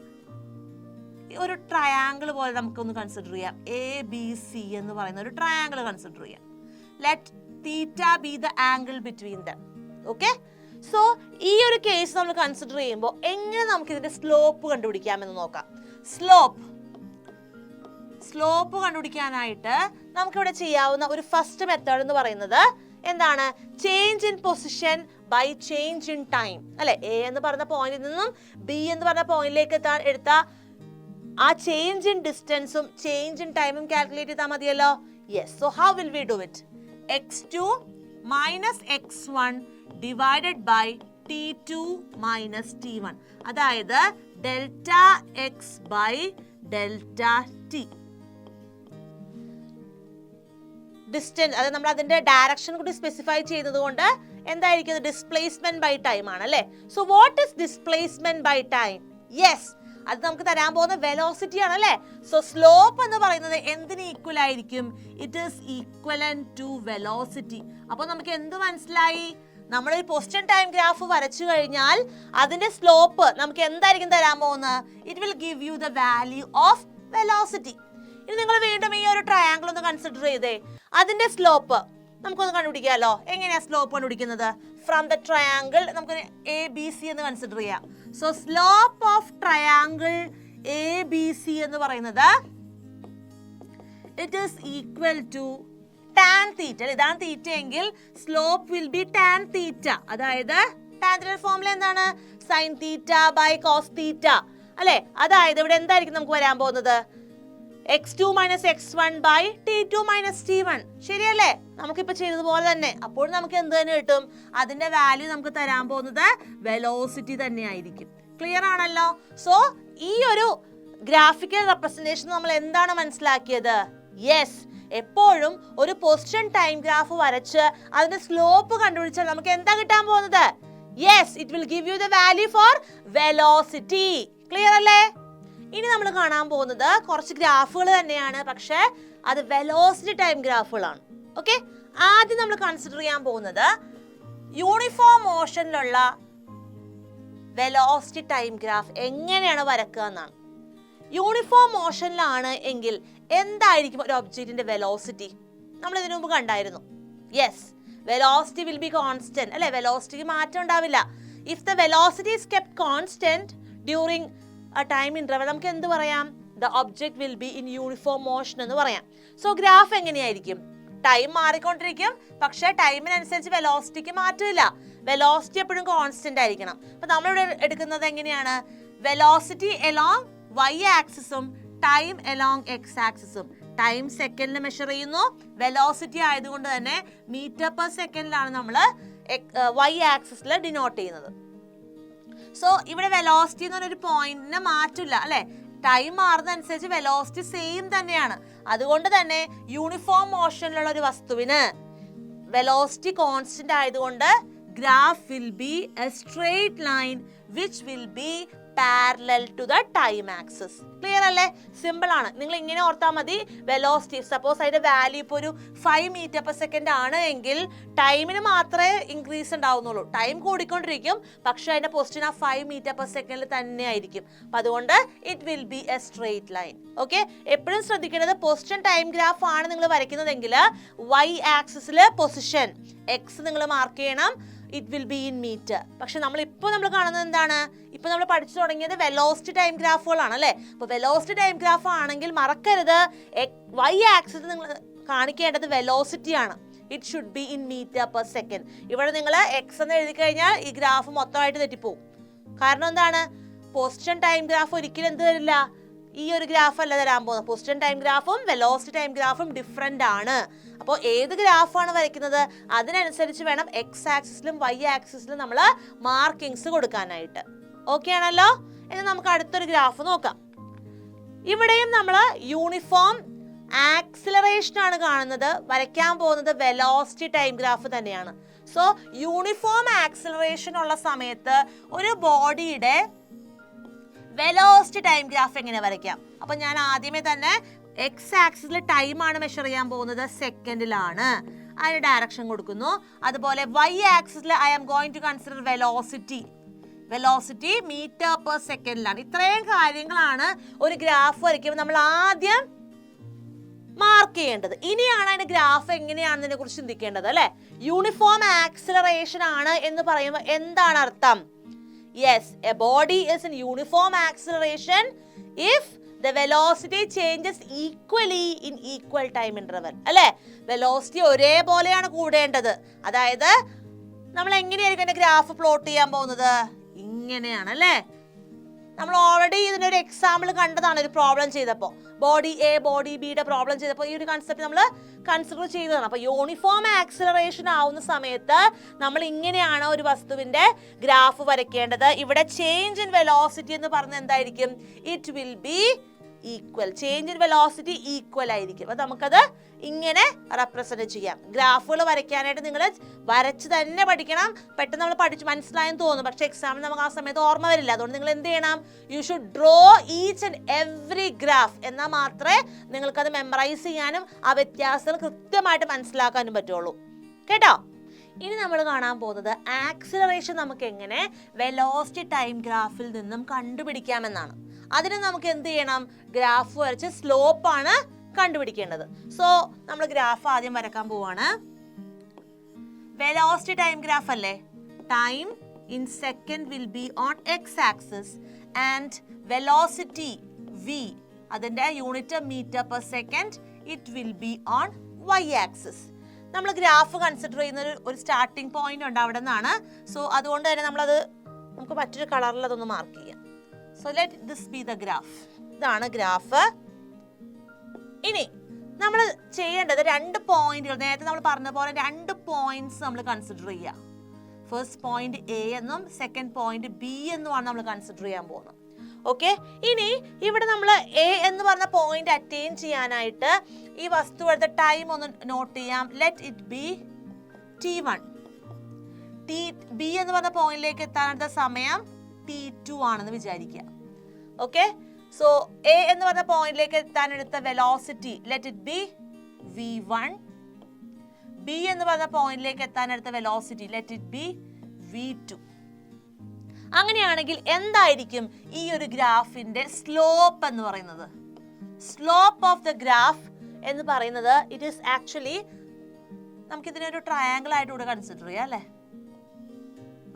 ഒരു ട്രയാങ്കിൾ പോലെ നമുക്കൊന്ന് കൺസിഡർ ചെയ്യാം. ABC എന്ന് പറയുന്ന ഒരു ട്രയാങ്കിൾ കൺസിഡർ ചെയ്യാം. Let theta B the angle between them. Okay, so ഈ ഒരു കേസ് നമ്മൾ കൺസിഡർ ചെയ്യുമ്പോൾ എങ്ങനെ നമുക്ക് ഇതിന്റെ സ്ലോപ്പ് കണ്ടുപിടിക്കാമെന്ന് നോക്കാം. സ്ലോപ്പ് കണ്ടുപിടിക്കാനായിട്ട് നമുക്കിവിടെ ചെയ്യാവുന്ന ഒരു ഫസ്റ്റ് മെത്തേഡ് എന്ന് പറയുന്നത് എന്താണ്? Change in position by change in time അല്ലെ? എ എന്ന് പറഞ്ഞ പോയിന്റിൽ നിന്നും ബി എന്ന് പറഞ്ഞ പോയിന്റിലേക്ക് എത്താൻ എടുത്ത ആ ചേഞ്ച് ഇൻ ഡിസ്റ്റൻസും ചേഞ്ച് ഇൻ ടൈമും കാൽക്കുലേറ്റ് ചെയ്താൽ മതിയല്ലോ. Yes, so how will we do it? x2 minus x1 divided by T2 minus T1. അതായത് delta X by delta t. Distance അത് നമ്മൾ അതിന്റെ ഡയറക്ഷൻ കൂടി സ്പെസിഫൈ ചെയ്തത് കൊണ്ട് എന്തായിരിക്കും? ഡിസ്പ്ലേസ്മെന്റ് ബൈ ടൈം ആണ് അല്ലേ? So what is displacement by time? Yes, അത് നമുക്ക് തരാൻ പോകുന്ന വെലോസിറ്റി ആണ് അല്ലേ? സോ സ്ലോപ്പ് എന്ന് പറയുന്നത് എന്തിന് ഈക്വൽ ആയിരിക്കും? It is equivalent to velocity. അപ്പോൾ നമുക്ക് എന്ത് മനസ്സിലായി? നമ്മൾ ഈ പൊസിഷൻ ടൈം ഗ്രാഫ് വരച്ചു കഴിഞ്ഞാൽ അതിന്റെ സ്ലോപ്പ് നമുക്ക് എന്തായിരിക്കും തരാൻ പോകുന്നത്? It will give you the value of velocity. ഇനി നിങ്ങൾ വീണ്ടും ഈ ഒരു ട്രയാങ്കിൾ ഒന്ന് കൺസിഡർ ചെയ്തേ. അതിന്റെ സ്ലോപ്പ് നമുക്കൊന്ന് കണ്ടുപിടിക്കാമല്ലോ. എങ്ങനെയാ സ്ലോപ്പ് കണ്ടുപിടിക്കുന്നത്? ഫ്രം ദ ട്രയാങ്കിൾ നമുക്ക് ABC എന്ന് കൺസിഡർ ചെയ്യാം. So slope of triangle ABC എന്ന് പറയുന്നത് it is equal to tan theta. ഇതാണ് തീറ്റ എങ്കിൽ slope will be tan theta. അതായത് ടാൻജിന്റെ ഫോർമുല എന്താണ്? Sine theta by cos theta അല്ലെ? അതായത് ഇവിടെ എന്തായിരിക്കും നമുക്ക് വരാൻ പോകുന്നത്? x2 minus x1 by T2 minus T1. ശരിയല്ലേ? നമുക്കിപ്പോൾ ചെയ്തതുപോലെ തന്നെ. അപ്പോൾ നമുക്ക് എന്ത് തന്നെ കിട്ടും? അതിന്റെ വാല്യൂ നമുക്ക് തരാൻ പോകുന്നത് വെലോസിറ്റി തന്നെ ആയിരിക്കും. ക്ലിയർ ആണല്ലോ? സോ ഈ ഒരു ഗ്രാഫിക്കൽ റെപ്രസെന്റേഷൻ നമ്മൾ എന്താണ് മനസ്സിലാക്കിയത്? യെസ്, എപ്പോഴും ഒരു പൊസിഷൻ ടൈം ഗ്രാഫ് വരച്ച് അതിന്റെ സ്ലോപ്പ് കണ്ടുപിടിച്ചാൽ നമുക്ക് എന്താ കിട്ടാൻ പോകുന്നത്? Yes, it will give you the value for velocity. Clear അല്ലേ? ഇനി നമ്മൾ കാണാൻ പോകുന്നത് കുറച്ച് ഗ്രാഫുകൾ തന്നെയാണ്, പക്ഷേ അത് വെലോസിറ്റി ടൈം ഗ്രാഫുകളാണ്. ഓക്കെ, ആദ്യം നമ്മൾ കൺസിഡർ ചെയ്യാൻ പോകുന്നത് യൂണിഫോം മോഷനിലുള്ള വെലോസിറ്റി ടൈം ഗ്രാഫ് എങ്ങനെയാണ് വരക്കുക എന്നാണ്. യൂണിഫോം മോഷനിലാണ് എങ്കിൽ എന്തായിരിക്കും ഒരു ഒബ്ജക്റ്റിന്റെ വെലോസിറ്റി? നമ്മൾ ഇതിനു മുമ്പ് കണ്ടായിരുന്നു. Yes, velocity will be constant അല്ലെ? വെലോസിറ്റിക്ക് മാറ്റം ഉണ്ടാവില്ല. If the velocity is kept constant during time interval നമുക്ക് എന്ത് പറയാം? the object will be in uniform motion എന്ന് പറയാം. സോ ഗ്രാഫ് എങ്ങനെയായിരിക്കും? ടൈം മാറിക്കൊണ്ടിരിക്കും, പക്ഷേ ടൈമിനനുസരിച്ച് വെലോസിറ്റിക്ക് മാറ്റമില്ല. വെലോസിറ്റി എപ്പോഴും കോൺസ്റ്റന്റ് ആയിരിക്കണം. അപ്പൊ നമ്മളിവിടെ എടുക്കുന്നത് എങ്ങനെയാണ്? വെലോസിറ്റി എലോങ് y ആക്സിസും ടൈം എലോങ് x ആക്സിസും. ടൈം സെക്കൻഡിൽ മെഷർ ചെയ്യുന്നു, വെലോസിറ്റി ആയതുകൊണ്ട് തന്നെ മീറ്റർ പെർ സെക്കൻഡിലാണ് നമ്മൾ y ആക്സിസിൽ ഡിനോട്ട് ചെയ്യുന്നത്. സോ ഇവിടെ വെലോസിറ്റി എന്ന് പറഞ്ഞൊരു പോയിന്റിന് മാറ്റില്ല അല്ലെ. ടൈം മാറുന്നതനുസരിച്ച് വെലോസിറ്റി സെയിം തന്നെയാണ്. അതുകൊണ്ട് തന്നെ യൂണിഫോം മോഷനിലുള്ള ഒരു വസ്തുവിന് വെലോസിറ്റി കോൺസ്റ്റന്റ് ആയതുകൊണ്ട് graph will be a straight line which will be parallel to the time axis. Clear അല്ലേ? സിമ്പിൾ ആണ്. നിങ്ങൾ ഇങ്ങനെ ഓർത്താൽ മതി. വെലോസിറ്റി സപ്പോസ് അതിന്റെ വാല്യൂ ഇപ്പോൾ ഒരു 5 മീറ്റർ പെർ സെക്കൻഡ് ആണ് എങ്കിൽ ടൈമിന് മാത്രമേ ഇൻക്രീസ് ഉണ്ടാവുന്നുള്ളൂ. ടൈം കൂടിക്കൊണ്ടിരിക്കും, പക്ഷെ അതിന്റെ പൊസിഷൻ ആ 5 മീറ്റർ പെർ സെക്കൻഡിൽ തന്നെ ആയിരിക്കും. അപ്പൊ അതുകൊണ്ട് it will be a straight line. Okay, എപ്പോഴും ശ്രദ്ധിക്കേണ്ടത് പൊസിഷൻ ടൈം ഗ്രാഫ് ആണ് നിങ്ങൾ വരയ്ക്കുന്നതെങ്കിൽ y ആക്സിസിൽ പൊസിഷൻ x നിങ്ങൾ മാർക്ക് ചെയ്യണം. It will be in metre. പക്ഷെ നമ്മൾ കാണുന്നത് എന്താണ്? ഇപ്പൊ നമ്മൾ പഠിച്ചു തുടങ്ങിയത് വെലോസിറ്റി ടൈം ഗ്രാഫുകളാണ് അല്ലെ. അപ്പൊ വെലോസിറ്റി ടൈം ഗ്രാഫ് ആണെങ്കിൽ മറക്കരുത്, y ആക്സിസ് നിങ്ങൾ കാണിക്കേണ്ടത് വെലോസിറ്റി ആണ്. It should be in metre per second. ഇവിടെ നിങ്ങൾ x എന്ന് എഴുതി കഴിഞ്ഞാൽ ഈ ഗ്രാഫ് മൊത്തമായിട്ട് തെറ്റിപ്പോവും. കാരണം എന്താണ്? പൊസിഷൻ ടൈം ഗ്രാഫ് ഒരിക്കലും എന്ത് തരില്ല, ഈ ഒരു ഗ്രാഫ് അല്ല തരാൻ പോകുന്നത്. പൊസിഷൻ ടൈം ഗ്രാഫും വെലോസിറ്റി ടൈം ഗ്രാഫും ഡിഫറെന്റ് ആണ്. അപ്പോൾ ഏത് ഗ്രാഫാണ് വരയ്ക്കുന്നത് അതിനനുസരിച്ച് വേണം x ആക്സിസിലും y ആക്സിസിലും നമ്മൾ മാർക്കിങ്സ് കൊടുക്കാനായിട്ട്. ഓക്കെ ആണല്ലോ? ഇനി നമുക്ക് അടുത്തൊരു ഗ്രാഫ് നോക്കാം. ഇവിടെയും നമ്മൾ യൂണിഫോം ആക്സിലറേഷൻ ആണ് കാണുന്നത്. വരയ്ക്കാൻ പോകുന്നത് വെലോസിറ്റി ടൈം ഗ്രാഫ് തന്നെയാണ്. സോ യൂണിഫോം ആക്സിലറേഷൻ ഉള്ള സമയത്ത് ഒരു ബോഡിയുടെ വെലോസിറ്റി ടൈം ഗ്രാഫ് എങ്ങനെ വരയ്ക്കാം? അപ്പൊ ഞാൻ ആദ്യമേ തന്നെ x ആക്സിസിൽ ടൈം ആണ് മെഷർ ചെയ്യാൻ പോകുന്നത്, സെക്കൻഡിലാണ്. അതിന് ഡയറക്ഷൻ കൊടുക്കുന്നു. അതുപോലെ y ആക്സിസിൽ I am going to consider velocity metre per സെക്കൻഡിലാണ്. ഇത്രയും കാര്യങ്ങളാണ് ഒരു ഗ്രാഫ് വരയ്ക്കുമ്പോൾ നമ്മൾ ആദ്യം മാർക്ക് ചെയ്യേണ്ടത്. ഇനിയാണ് അതിന്റെ ഗ്രാഫ് എങ്ങനെയാണെന്നതിനെ കുറിച്ച് ചിന്തിക്കേണ്ടത് അല്ലെ. യൂണിഫോം ആക്സിലറേഷൻ ആണ് എന്ന് പറയുമ്പോൾ എന്താണ് അർത്ഥം? Yes, a body is in uniform acceleration if the velocity changes equally in equal time interval. അല്ലേ? വെലോസിറ്റി ഒരേപോലെയാണ് കൂടേണ്ടത്. അതായത് നമ്മൾ എങ്ങനെയായിരിക്കും അതിന്റെ ഗ്രാഫ് പ്ലോട്ട് ചെയ്യാൻ പോകുന്നത്? ഇങ്ങനെയാണ് അല്ലേ. നമ്മൾ ഓൾറെഡി ഇതിനൊരു എക്സാമ്പിൾ കണ്ടതാണ് ഒരു പ്രോബ്ലം ചെയ്തപ്പോൾ. ബോഡി എ ബോഡി ബിയുടെ പ്രോബ്ലം ചെയ്തപ്പോൾ ഈ ഒരു കൺസെപ്റ്റ് നമ്മൾ കൺസിഡർ ചെയ്തതാണ്. അപ്പൊ യൂണിഫോം ആക്സിലറേഷൻ ആവുന്ന സമയത്ത് നമ്മൾ ഇങ്ങനെയാണ് ഒരു വസ്തുവിന്റെ ഗ്രാഫ് വരയ്ക്കേണ്ടത്. ഇവിടെ ചേഞ്ച് ഇൻ വെലോസിറ്റി എന്ന് പറഞ്ഞത് എന്തായിരിക്കും? It will be equal. Change in velocity equal ആയിരിക്കും. അപ്പൊ നമുക്കത് ഇങ്ങനെ റെപ്രസെന്റ് ചെയ്യാം. ഗ്രാഫുകൾ വരയ്ക്കാനായിട്ട് നിങ്ങൾ വരച്ച് തന്നെ പഠിക്കണം. പെട്ടെന്ന് നമ്മൾ പഠിച്ച് മനസ്സിലായെന്ന് തോന്നും, പക്ഷെ എക്സാമിന് നമുക്ക് ആ സമയത്ത് ഓർമ്മ വരില്ല. അതുകൊണ്ട് നിങ്ങൾ എന്ത് ചെയ്യണം? You should draw each and every graph. എന്നാൽ മാത്രമേ നിങ്ങൾക്കത് മെമ്മറൈസ് ചെയ്യാനും ആ വ്യത്യാസങ്ങൾ കൃത്യമായിട്ട് മനസ്സിലാക്കാനും പറ്റുള്ളൂ. കേട്ടോ? ഇനി നമ്മൾ കാണാൻ പോകുന്നത് ആക്സിലറേഷൻ നമുക്ക് എങ്ങനെ വെലോസിറ്റി ടൈം ഗ്രാഫിൽ നിന്നും കണ്ടുപിടിക്കാമെന്നാണ്. അതിന് നമുക്ക് എന്ത് ചെയ്യണം? ഗ്രാഫ് വരച്ച് സ്ലോപ്പാണ് കണ്ടുപിടിക്കേണ്ടത്. സോ നമ്മൾ ഗ്രാഫ് ആദ്യം വരക്കാൻ പോവാണ്. വെലോസിറ്റി ടൈം ഗ്രാഫ് അല്ലേ. Time in second will be on x axis and velocity v, അതിന്റെ unit metre per second, it will be on y axis. നമ്മൾ ഗ്രാഫ് കൺസിഡർ ചെയ്യുന്ന ഒരു സ്റ്റാർട്ടിംഗ് പോയിന്റ് ഉണ്ട് അവിടെ നിന്നാണ്. സോ അതുകൊണ്ട് തന്നെ നമുക്ക് മറ്റൊരു കളറിൽ അതൊന്ന് മാർക്ക് ചെയ്യാം. So let this B the graph. ഇതാണ് ഗ്രാഫ്. ഇനി നമ്മൾ ചെയ്യേണ്ടത് 2 പോയിന്റുകൾ, നേരത്തെ നമ്മൾ പറഞ്ഞ പോലെ 2 പോയിന്റ്സ് നമ്മൾ കൺസിഡർ ചെയ്യുക. ഫസ്റ്റ് പോയിന്റ് എ എന്നും സെക്കൻഡ് പോയിന്റ് ബി എന്നുമാണ് നമ്മൾ കൺസിഡർ ചെയ്യാൻ പോകുന്നത്. ഓക്കെ, ഇനി ഇവിടെ നമ്മൾ എ എന്ന് പറഞ്ഞ പോയിന്റ് അറ്റൈൻ ചെയ്യാനായിട്ട് ഈ വസ്തു എടുത്ത ടൈം ഒന്ന് നോട്ട് ചെയ്യാം. Let it B t1. B എന്ന് പറഞ്ഞ പോയിന്റിലേക്ക് എത്താനെടുത്ത സമയം t2 ആണെന്ന് വിചാരിക്കുക. ഓക്കെ, സോ എ എന്ന് പറഞ്ഞ പോയിന്റിലേക്ക് എത്താനെടുത്ത velocity let it be v1. B എന്ന് പറഞ്ഞ പോയിന്റിലേക്ക് എത്താനെടുത്ത velocity let it be v2. അങ്ങനെയാണെങ്കിൽ എന്തായിരിക്കും ഈ ഒരു ഗ്രാഫിന്റെ സ്ലോപ്പ് എന്ന് പറയുന്നത്? സ്ലോപ്പ് ഓഫ് ദ ഗ്രാഫ് എന്ന് പറയുന്നത് ഇറ്റ് ഈസ് ആക്ച്വലി, നമുക്കിതിനൊരു ട്രയാങ്കിൾ ആയിട്ട് ഇവിടെ കൺസിഡർ ചെയ്യാം അല്ലേ.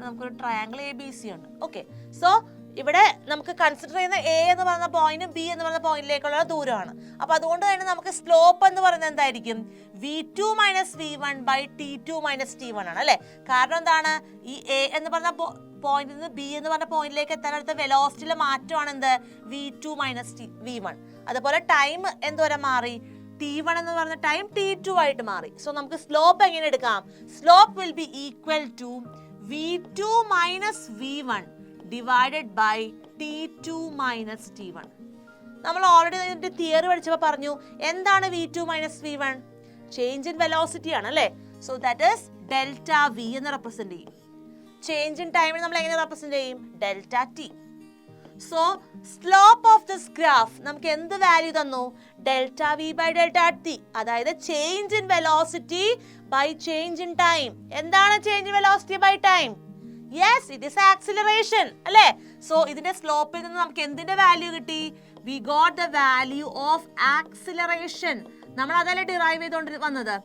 നമുക്കൊരു ട്രയാങ്കിൾ ABC ഉണ്ട്. ഓക്കെ, സോ ഇവിടെ നമുക്ക് കൺസിഡർ ചെയ്യുന്ന എ എന്ന് പറയുന്ന പോയിന്റും ബി എന്ന് പറയുന്ന പോയിന്റിലേക്കുള്ള ദൂരമാണ്. അപ്പൊ അതുകൊണ്ട് തന്നെ നമുക്ക് സ്ലോപ്പ് എന്ന് പറയുന്നത് എന്തായിരിക്കും? v2 - v1 / t2 - t1 ആണ് അല്ലെ. കാരണം എന്താണ്? ഈ എ എന്ന് പറഞ്ഞ പോയിന്റിൽ നിന്ന് ബി എന്ന് പറഞ്ഞ പോയിന്റിലേക്ക് എത്താനടുത്ത വെലോസിറ്റിയിലെ മാറ്റമാണ് എന്ത്? v2 - v1. അതുപോലെ ടൈം എന്തോരം മാറി? t1 എന്ന് പറഞ്ഞ ടൈം t2 ആയിട്ട് മാറി. സോ നമുക്ക് സ്ലോപ്പ് എങ്ങനെ എടുക്കാം? Slope will be equal to v2 - v1 divided by t2 - t1. നമ്മൾ ഓൾറെഡി ഇതിന്റെ തിയറി പഠിച്ചപ്പോൾ പറഞ്ഞു എന്താണ് v2 - v1? Change in velocity ആണ് അല്ലേ. So that is delta v എന്ന് റെപ്രസെന്റ് ചെയ്യും. ചേഞ്ച് ഇൻ ടൈമിന് നമ്മൾ എങ്ങനെ റെപ്രസെന്റ് ചെയ്യും? Delta t. So slope of this graph നമുക്ക് എന്ത് വാല്യൂ തന്നു? Delta v by delta t. അതായത് change in velocity by change in time. എന്താണ് change in velocity by time? Yes, it is acceleration അല്ലേ. സോ ഇതിന്റെ സ്ലോപ്പിൽ നിന്ന് നമുക്ക് എന്തിന്റെ വാല്യൂ കിട്ടി? We got the value of acceleration. നമ്മൾ അതല്ലേ ഡിറൈവ് ചെയ്തുകൊണ്ട് വന്നത്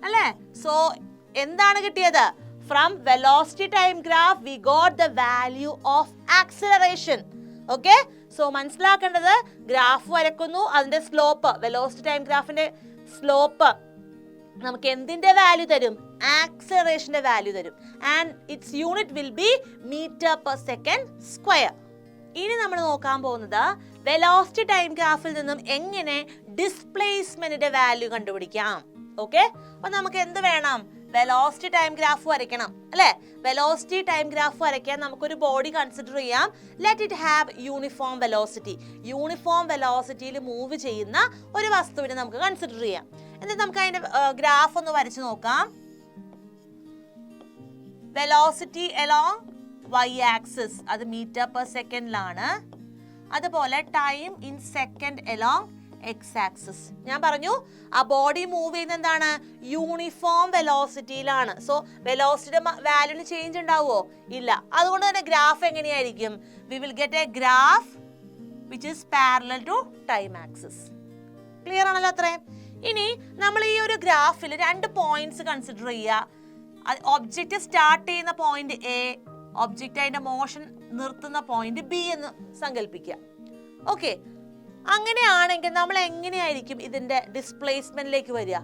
അല്ലേ. സോ എന്താണ് കിട്ടിയത്? From velocity time graph V got the value of acceleration. Okay, so മനസ്സിലാക്കേണ്ടത് ഗ്രാഫ് വരക്കുന്നു, അതിന്റെ സ്ലോപ്പ്, വെലോസിറ്റി ടൈം ഗ്രാഫിന്റെ സ്ലോപ്പ് നമുക്ക് എന്തിന്റെ വാല്യൂ തരും? ആക്സിലറേഷന്റെ വാല്യൂ തരും. And it's unit will be m/s². ഇനി നമ്മൾ നോക്കാൻ പോകുന്നത് വെലോസിറ്റി ടൈം ഗ്രാഫിൽ നിന്നും എങ്ങനെ ഡിസ്പ്ലേസ്മെന്റിന്റെ വാല്യൂ കണ്ടുപിടിക്കാം. ഓക്കെ, അപ്പൊ നമുക്ക് എന്ത് വേണം? വെലോസിറ്റി ടൈം ഗ്രാഫ് വരയ്ക്കണം അല്ലെ. വെലോസിറ്റി ടൈം ഗ്രാഫ് വരയ്ക്കാൻ നമുക്കൊരു ബോഡി കൺസിഡർ ചെയ്യാം. Let it have uniform velocity. Uniform വെലോസിറ്റിയിൽ മൂവ് ചെയ്യുന്ന ഒരു വസ്തുവിനെ നമുക്ക് കൺസിഡർ ചെയ്യാം. എന്നിട്ട് നമുക്ക് അതിന്റെ ഗ്രാഫ് ഒന്ന് വരച്ചു നോക്കാം. വെലോസിറ്റി അലോങ് y ആക്സിസ് അത് m/s അതുപോലെ time in second along x axis. ഞാൻ പറഞ്ഞു ആ ബോഡി മൂവ് ചെയ്യുന്ന എന്താണ്? യൂണിഫോം വെലോസിറ്റിയിലാണ്. സോ വെലോസിറ്റിയുടെ വാല്യൂന് ചേഞ്ച് ഉണ്ടാവുമോ? ഇല്ല. അതുകൊണ്ട് തന്നെ ഗ്രാഫ് എങ്ങനെയായിരിക്കും? We will get a graph which is parallel to time axis. Clear ആണല്ലോ അത്രയും. ഇനി നമ്മൾ ഈ ഒരു ഗ്രാഫിൽ രണ്ട് പോയിന്റ്സ് കൺസിഡർ ചെയ്യുക. ഒബ്ജക്റ്റ് സ്റ്റാർട്ട് ചെയ്യുന്ന പോയിന്റ് എ, ഒബ്ജക്റ്റ് അതിന്റെ മോഷൻ നിർത്തുന്ന പോയിന്റ് ബി എന്ന് സങ്കല്പിക്കുക. ഓക്കെ, അങ്ങനെയാണെങ്കിൽ നമ്മൾ എങ്ങനെയായിരിക്കും ഇതിന്റെ ഡിസ്പ്ലേസ്മെന്റിലേക്ക് വരിക?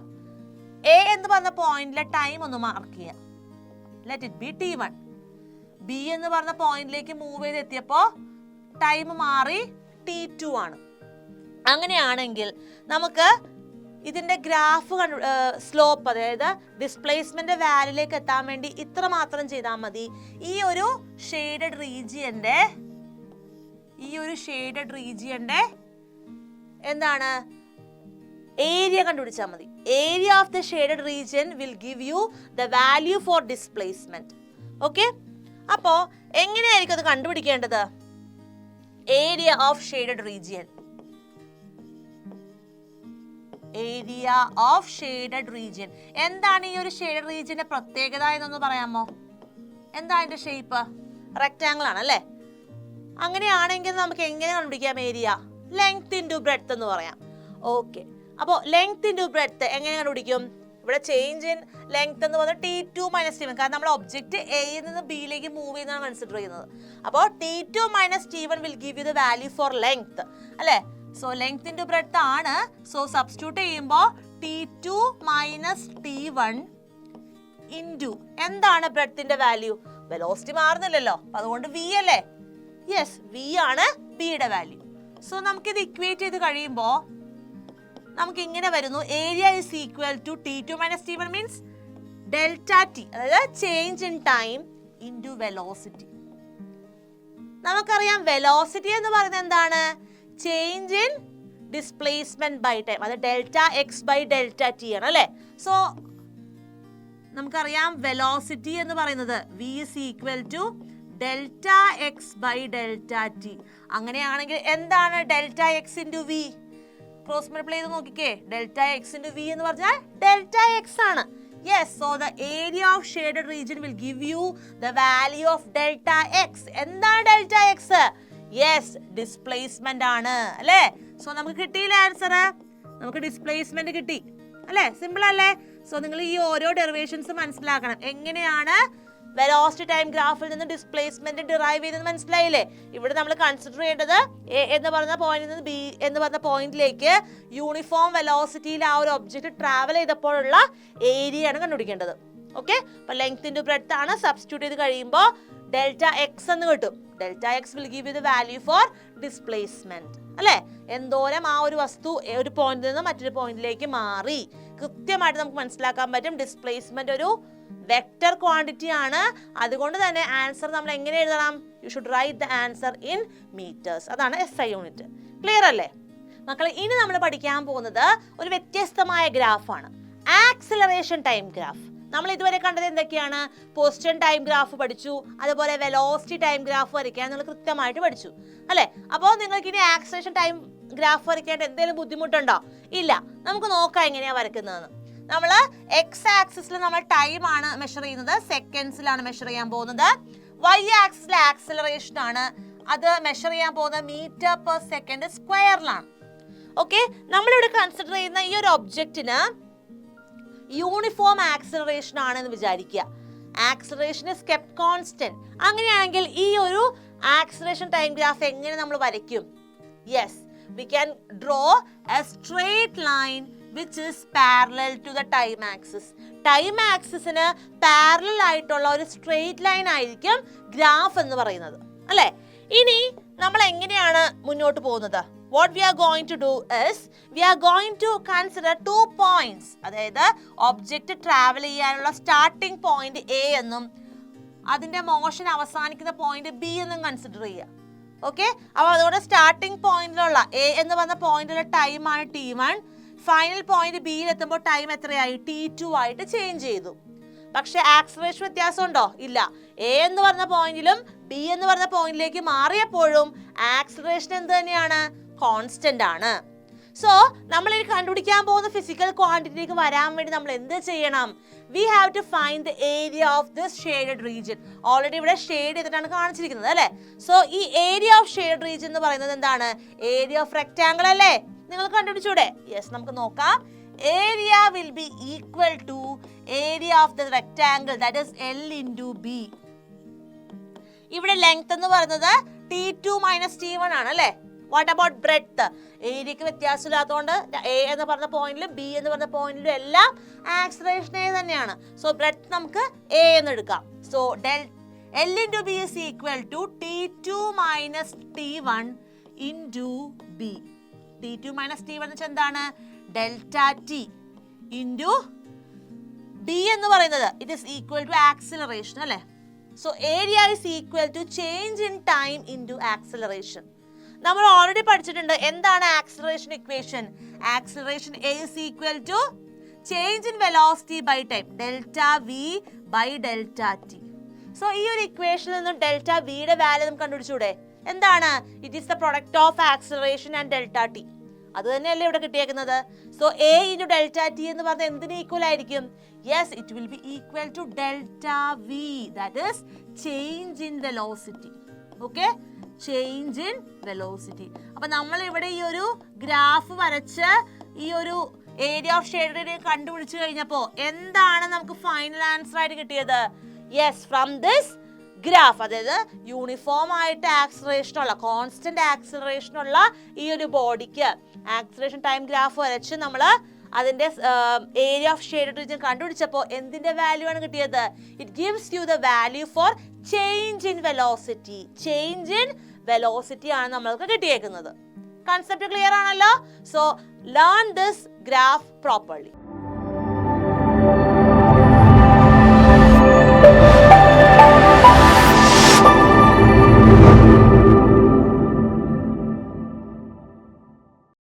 എ എന്ന് പറഞ്ഞ പോയിന്റിലെ ടൈം ഒന്ന് മാർക്ക് ചെയ്യാം. Let it B t1. B എന്ന് പറഞ്ഞ പോയിന്റിലേക്ക് മൂവ് ചെയ്ത് എത്തിയപ്പോ ടൈം മാറി t2 ആണ്. അങ്ങനെയാണെങ്കിൽ നമുക്ക് ഇതിന്റെ ഗ്രാഫ് സ്ലോപ്പ്, അതായത് ഡിസ്പ്ലേസ്മെന്റ് വാല്യൂലേക്ക് എത്താൻ വേണ്ടി ഇത്ര മാത്രം ചെയ്താൽ മതി. ഈ ഒരു ഷെയ്ഡഡ് റീജിയന്റെ എന്താണ്? ഏരിയ കണ്ടുപിടിച്ചാൽ മതി. Area of the shaded region will give you the value for displacement. Okay, അപ്പോ എങ്ങനെയായിരിക്കും അത് കണ്ടുപിടിക്കേണ്ടത്? Area of shaded region. Area of shaded region. എന്താണ് ഈ ഒരു ഷെയ്ഡഡ് റീജിയന്റെ പ്രത്യേകത എന്നൊന്ന് പറയാമോ? എന്താ അതിന്റെ ഷേപ്പ്? റെക്ടാങ്കിൾ ആണ് അല്ലേ. അങ്ങനെയാണെങ്കിൽ നമുക്ക് എങ്ങനെ കണ്ടുപിടിക്കാം ഏരിയ? ലെങ്ത് ഇൻറ്റു ബ്രെഡ്ത്ത് എന്ന് പറയാം. ഓക്കെ, അപ്പോൾ ലെങ്ത് ഇൻറ്റു ബ്രെഡ്ത്ത് എങ്ങനെ കണ്ടുപിടിക്കും? ഇവിടെ ചേഞ്ച് ഇൻ ലെങ്ത് എന്ന് പറഞ്ഞാൽ t2 - t1. കാരണം നമ്മൾ ഒബ്ജക്റ്റ് എയിൽ നിന്ന് ബിയിലേക്ക് മൂവ് ചെയ്യുന്നതാണ് കൺസിഡർ ചെയ്യുന്നത്. അപ്പോൾ t2 - t1 will give you the value for length അല്ലേ. സോ ലെങ്ത് ഇൻറ്റു ബ്രെഡ്ത്ത് ആണ്. സോ സബ്സ്റ്റിറ്റ്യൂട്ട് ചെയ്യുമ്പോൾ t2 - t1 ഇൻറ്റു എന്താണ് ബ്രെഡ്ത്തിന്റെ വാല്യൂ? വെലോസിറ്റി മാറുന്നില്ലല്ലോ, അതുകൊണ്ട് v അല്ലേ. യെസ്, v ആണ് ബിയുടെ വാല്യൂ. സോ നമുക്കിത് ഇക്വേറ്റ് ചെയ്ത് കഴിയുമ്പോൾ നമുക്ക് ഇങ്ങനെ വരുന്നു. Area is equal to t2 - t1 means delta t, അതായത് change in time into velocity. നമുക്കറിയാം വെലോസിറ്റി എന്ന് പറയുന്നത് എന്താണ്? Change in displacement by time. അത് delta X by delta T ആണ് അല്ലേ. സോ നമുക്കറിയാം വെലോസിറ്റി എന്ന് പറയുന്നത് v is equal to delta X by delta t. അങ്ങനെയാണെങ്കിൽ എന്താണ് delta x into v? Cross multiply ചെയ്ത് നോക്കിക്കേ. ഡെൽറ്റ എക്സ് ഇൻറ്റു വി എന്ന് പറഞ്ഞാൽ ഡെൽറ്റ എക്സ് ആണ്. Yes, so the area of shaded region will give you the value of delta x. എന്താണ് ഡെൽറ്റ എക്സ്? യെസ്, ഡിസ്പ്ലേസ്മെന്റ് ആണ് അല്ലേ. സോ നമുക്ക് കിട്ടിയില്ല ആൻസർ. നമുക്ക് ഡിസ്പ്ലേസ്മെന്റ് കിട്ടി അല്ലേ. സിമ്പിൾ അല്ലേ. സോ നിങ്ങൾ ഈ ഓരോ ഡെറിവേഷൻസ് മനസ്സിലാക്കണം. എങ്ങനെയാണ് വെലോസിറ്റി ടൈം ഗ്രാഫിൽ നിന്ന് ഡിസ്പ്ലേസ്മെന്റ് ഡിറൈവ് ചെയ്തെന്ന് മനസ്സിലായില്ലേ? ഇവിടെ നമ്മൾ കൺസിഡർ ചെയ്യേണ്ടത് എ എന്ന് പറഞ്ഞ പോയിന്റിൽ നിന്ന് ബി എന്ന് പറഞ്ഞ പോയിന്റിലേക്ക് യൂണിഫോം വെലോസിറ്റിയിൽ ആ ഒരു ഒബ്ജക്റ്റ് ട്രാവൽ ചെയ്തപ്പോഴുള്ള ഏരിയ ആണ് കണ്ടുപിടിക്കേണ്ടത്. ഓക്കെ, അപ്പൊ ലെങ്ത് ഇൻറ്റു ബ്രെഡ്ത്ത് ആണ്. സബ്സ്റ്റിറ്റ്യൂട്ട് ചെയ്ത് കഴിയുമ്പോൾ ഡെൽറ്റ എക്സ് എന്ന് കിട്ടും. Delta x will give you the value for displacement അല്ലേ? എന്തോരം ആ ഒരു വസ്തു ഒരു പോയിന്റിൽ നിന്ന് മറ്റൊരു പോയിന്റിലേക്ക് മാറി കൃത്യമായിട്ട് നമുക്ക് മനസ്സിലാക്കാൻ പറ്റും. ഡിസ്പ്ലേസ്മെന്റ് ഒരു വെക്റ്റർ ക്വാണ്ടിറ്റി ആണ്. അതുകൊണ്ട് തന്നെ ആൻസർ നമ്മൾ എങ്ങനെ എഴുതണം? You should write the answer in metres. അതാണ് SI യൂണിറ്റ്. ക്ലിയർ അല്ലേ മക്കളെ? ഇനി നമ്മൾ പഠിക്കാൻ പോകുന്നത് ഒരു വ്യത്യസ്തമായ ഗ്രാഫാണ്, ആക്സിലറേഷൻ ടൈം ഗ്രാഫ്. നമ്മൾ ഇതുവരെ കണ്ടത് എന്തൊക്കെയാണ്? പൊസിഷൻ ടൈം ഗ്രാഫ് പഠിച്ചു, അതുപോലെ വെലോസിറ്റി ടൈം ഗ്രാഫ് വരയ്ക്കാൻ നിങ്ങൾ കൃത്യമായിട്ട് പഠിച്ചു അല്ലേ? അപ്പോൾ നിങ്ങൾക്ക് ഇനി ആക്സിലറേഷൻ ടൈം ഗ്രാഫ് വരയ്ക്കാനായിട്ട് എന്തെങ്കിലും ബുദ്ധിമുട്ടുണ്ടോ? ഇല്ല. നമുക്ക് നോക്കാം എങ്ങനെയാ വരയ്ക്കുന്നതെന്ന്. നമ്മൾ എക്സ് ആക്സിസിൽ നമ്മൾ ടൈം ആണ് മെഷർ ചെയ്യുന്നത്, സെക്കൻഡ്സിലാണ് മെഷർ ചെയ്യാൻ പോകുന്നത്. വൈ ആക്സിസിൽ ആക്സിലറേഷൻ ആണ്, അത് മെഷർ ചെയ്യാൻ പോകുന്നത് മീറ്റർ പെർ സെക്കൻഡ് സ്ക്വയറിലാണ്. ഓക്കെ, നമ്മളിവിടെ കൺസിഡർ ചെയ്യുന്ന ഈ ഒരു ഒബ്ജക്റ്റിന് യൂണിഫോം ആക്സിലറേഷൻ ആണെന്ന് വിചാരിക്കുക. Acceleration is kept constant. അങ്ങനെയാണെങ്കിൽ ഈ ഒരു ആക്സിലറേഷൻ ടൈം ഗ്രാഫ് എങ്ങനെ നമ്മൾ വരയ്ക്കും? Yes, we can draw a straight line which is parallel to the time axis. Time axisന് പാരലൽ ആയിട്ടുള്ള ഒരു സ്ട്രെയിറ്റ് ലൈൻ ആയിരിക്കും ഗ്രാഫ് എന്ന് പറയുന്നത് അല്ലേ? ഇനി നമ്മൾ എങ്ങനെയാണ് മുന്നോട്ട് പോകുന്നത്? What we are going to do is we are going to consider 2 points. അതായത് ഒബ്ജക്റ്റ് ട്രാവൽ ചെയ്യാനുള്ള സ്റ്റാർട്ടിംഗ് പോയിന്റ് എ എന്നും അതിന്റെ മോഷൻ അവസാനിക്കുന്ന പോയിന്റ് ബി എന്നും കൺസിഡർ ചെയ്യുക. ഓക്കെ, അപ്പോൾ അതുകൊണ്ട് സ്റ്റാർട്ടിംഗ് പോയിന്റിലുള്ള എ എന്ന് പറഞ്ഞ പോയിന്റിലുള്ള ടൈമാണ് T1. ഫൈനൽ പോയിന്റ് ബിയിൽ എത്തുമ്പോൾ ടൈം എത്രയായി? T2 ആയിട്ട് ചേഞ്ച് ചെയ്തു. പക്ഷെ ആക്സിലറേഷൻ വ്യത്യാസം ഉണ്ടോ? ഇല്ല. എ എന്ന് പറഞ്ഞ പോയിന്റിലും ബി എന്ന് പറഞ്ഞ പോയിന്റിലേക്ക് മാറിയപ്പോഴും ആക്സിലറേഷൻ എന്ത് തന്നെയാണ്? കോൺസ്റ്റന്റ് ആണ്. സോ നമ്മൾ ഈ കണ്ടുപിടിക്കാൻ പോകുന്ന ഫിസിക്കൽ ക്വാണ്ടിറ്റിയിലേക്ക് വരാൻ വേണ്ടി നമ്മൾ എന്ത് ചെയ്യണം? We have to find the area of this shaded region. Already ഇവിടെ ഷെയ്ഡ് ചെയ്തിട്ടാണ് കാണിച്ചിരിക്കുന്നത് അല്ലേ? സോ ഈ ഏരിയ ഓഫ് ഷെയ്ഡ് റീജിയൻ എന്ന് പറയുന്നത് എന്താണ്? ഏരിയ ഓഫ് റെക്ടാങ്കിൾ അല്ലേ? നിങ്ങൾ കണ്ടുപിടിച്ചൂടെ? യെസ്, നമുക്ക് നോക്കാം. Area will be equal to area of the rectangle, that is L into B. ഇവിടെ ലെങ്ത് എന്ന് പറയുന്നത് T2 - T1 ആണ് അല്ലേ? What about breadth? ഏരിയക്ക് വ്യത്യാസമില്ലാത്തതുകൊണ്ട് എ എന്ന് പറഞ്ഞ പോയിന്റിലും ബി എന്ന് പറഞ്ഞ പോയിന്റിലും എല്ലാം ആക്സിലറേഷൻ എ തന്നെയാണ്. സോ ബ്രെഡ്ത്ത് നമുക്ക് എ എന്ന് എടുക്കാം. So L into B is equal to T2 - T1 into B. T2 - T1 എന്ന് വെച്ചാൽ എന്താണ്? ഡെൽറ്റ ടി ഇൻറ്റു ബി എന്ന് പറയുന്നത് it is equal to acceleration അല്ലേ? So area is equal to change in time into acceleration. നമ്മൾ ഓൾറെഡി പഠിച്ചിട്ടുണ്ട് എന്താണ് acceleration equation. Acceleration A is equal to change in velocity by time, delta V by delta T. So ഈ ഒരു ഇക്വേഷനിൽ നിന്നും ഡെൽറ്റ വിയുടെ വാല്യൂ നമുക്ക് കണ്ടുപിടിച്ചൂടെ? എന്താണ്? It is the product of acceleration and delta T. അത് തന്നെയല്ലേ ഇവിടെ കിട്ടിയേക്കുന്നത്. So A into delta T എന്ന് പറഞ്ഞാൽ എന്തിന് ഈക്വൽ ആയിരിക്കും? Yes, it will be equal to delta V, that is change in velocity. Okay, change in velocity. അപ്പൊ നമ്മൾ ഇവിടെ ഈ ഒരു ഗ്രാഫ് വരച്ച് ഈ ഒരു ഏരിയ ഓഫ് ഷെയ്ഡ് കണ്ടുപിടിച്ചു കഴിഞ്ഞപ്പോൾ എന്താണ് നമുക്ക് ഫൈനൽ ആൻസർ ആയിട്ട് കിട്ടിയത്? യെസ്, ഫ്രം ദിസ് ഗ്രാഫ്, അതായത് യൂണിഫോം ആയിട്ട് ആക്സിലറേഷൻ ഉള്ള കോൺസ്റ്റന്റ് ആക്സിലറേഷൻ ഉള്ള ഈ ഒരു ബോഡിക്ക് ആക്സിലറേഷൻ ടൈം ഗ്രാഫ് വരച്ച് നമ്മൾ അതിന്റെ ഏരിയ ഓഫ് ഷെയ്ഡ് റീജിയൻ കണ്ടുപിടിച്ചപ്പോൾ എന്തിന്റെ വാല്യൂ ആണ് കിട്ടിയത്? It gives you the value four change in velocity. Change in velocity ആണ് നമ്മൾക്ക് കിട്ടിയേക്കുന്നത്. കൺസെപ്റ്റ് ക്ലിയർ ആണല്ലോ? So learn this graph properly.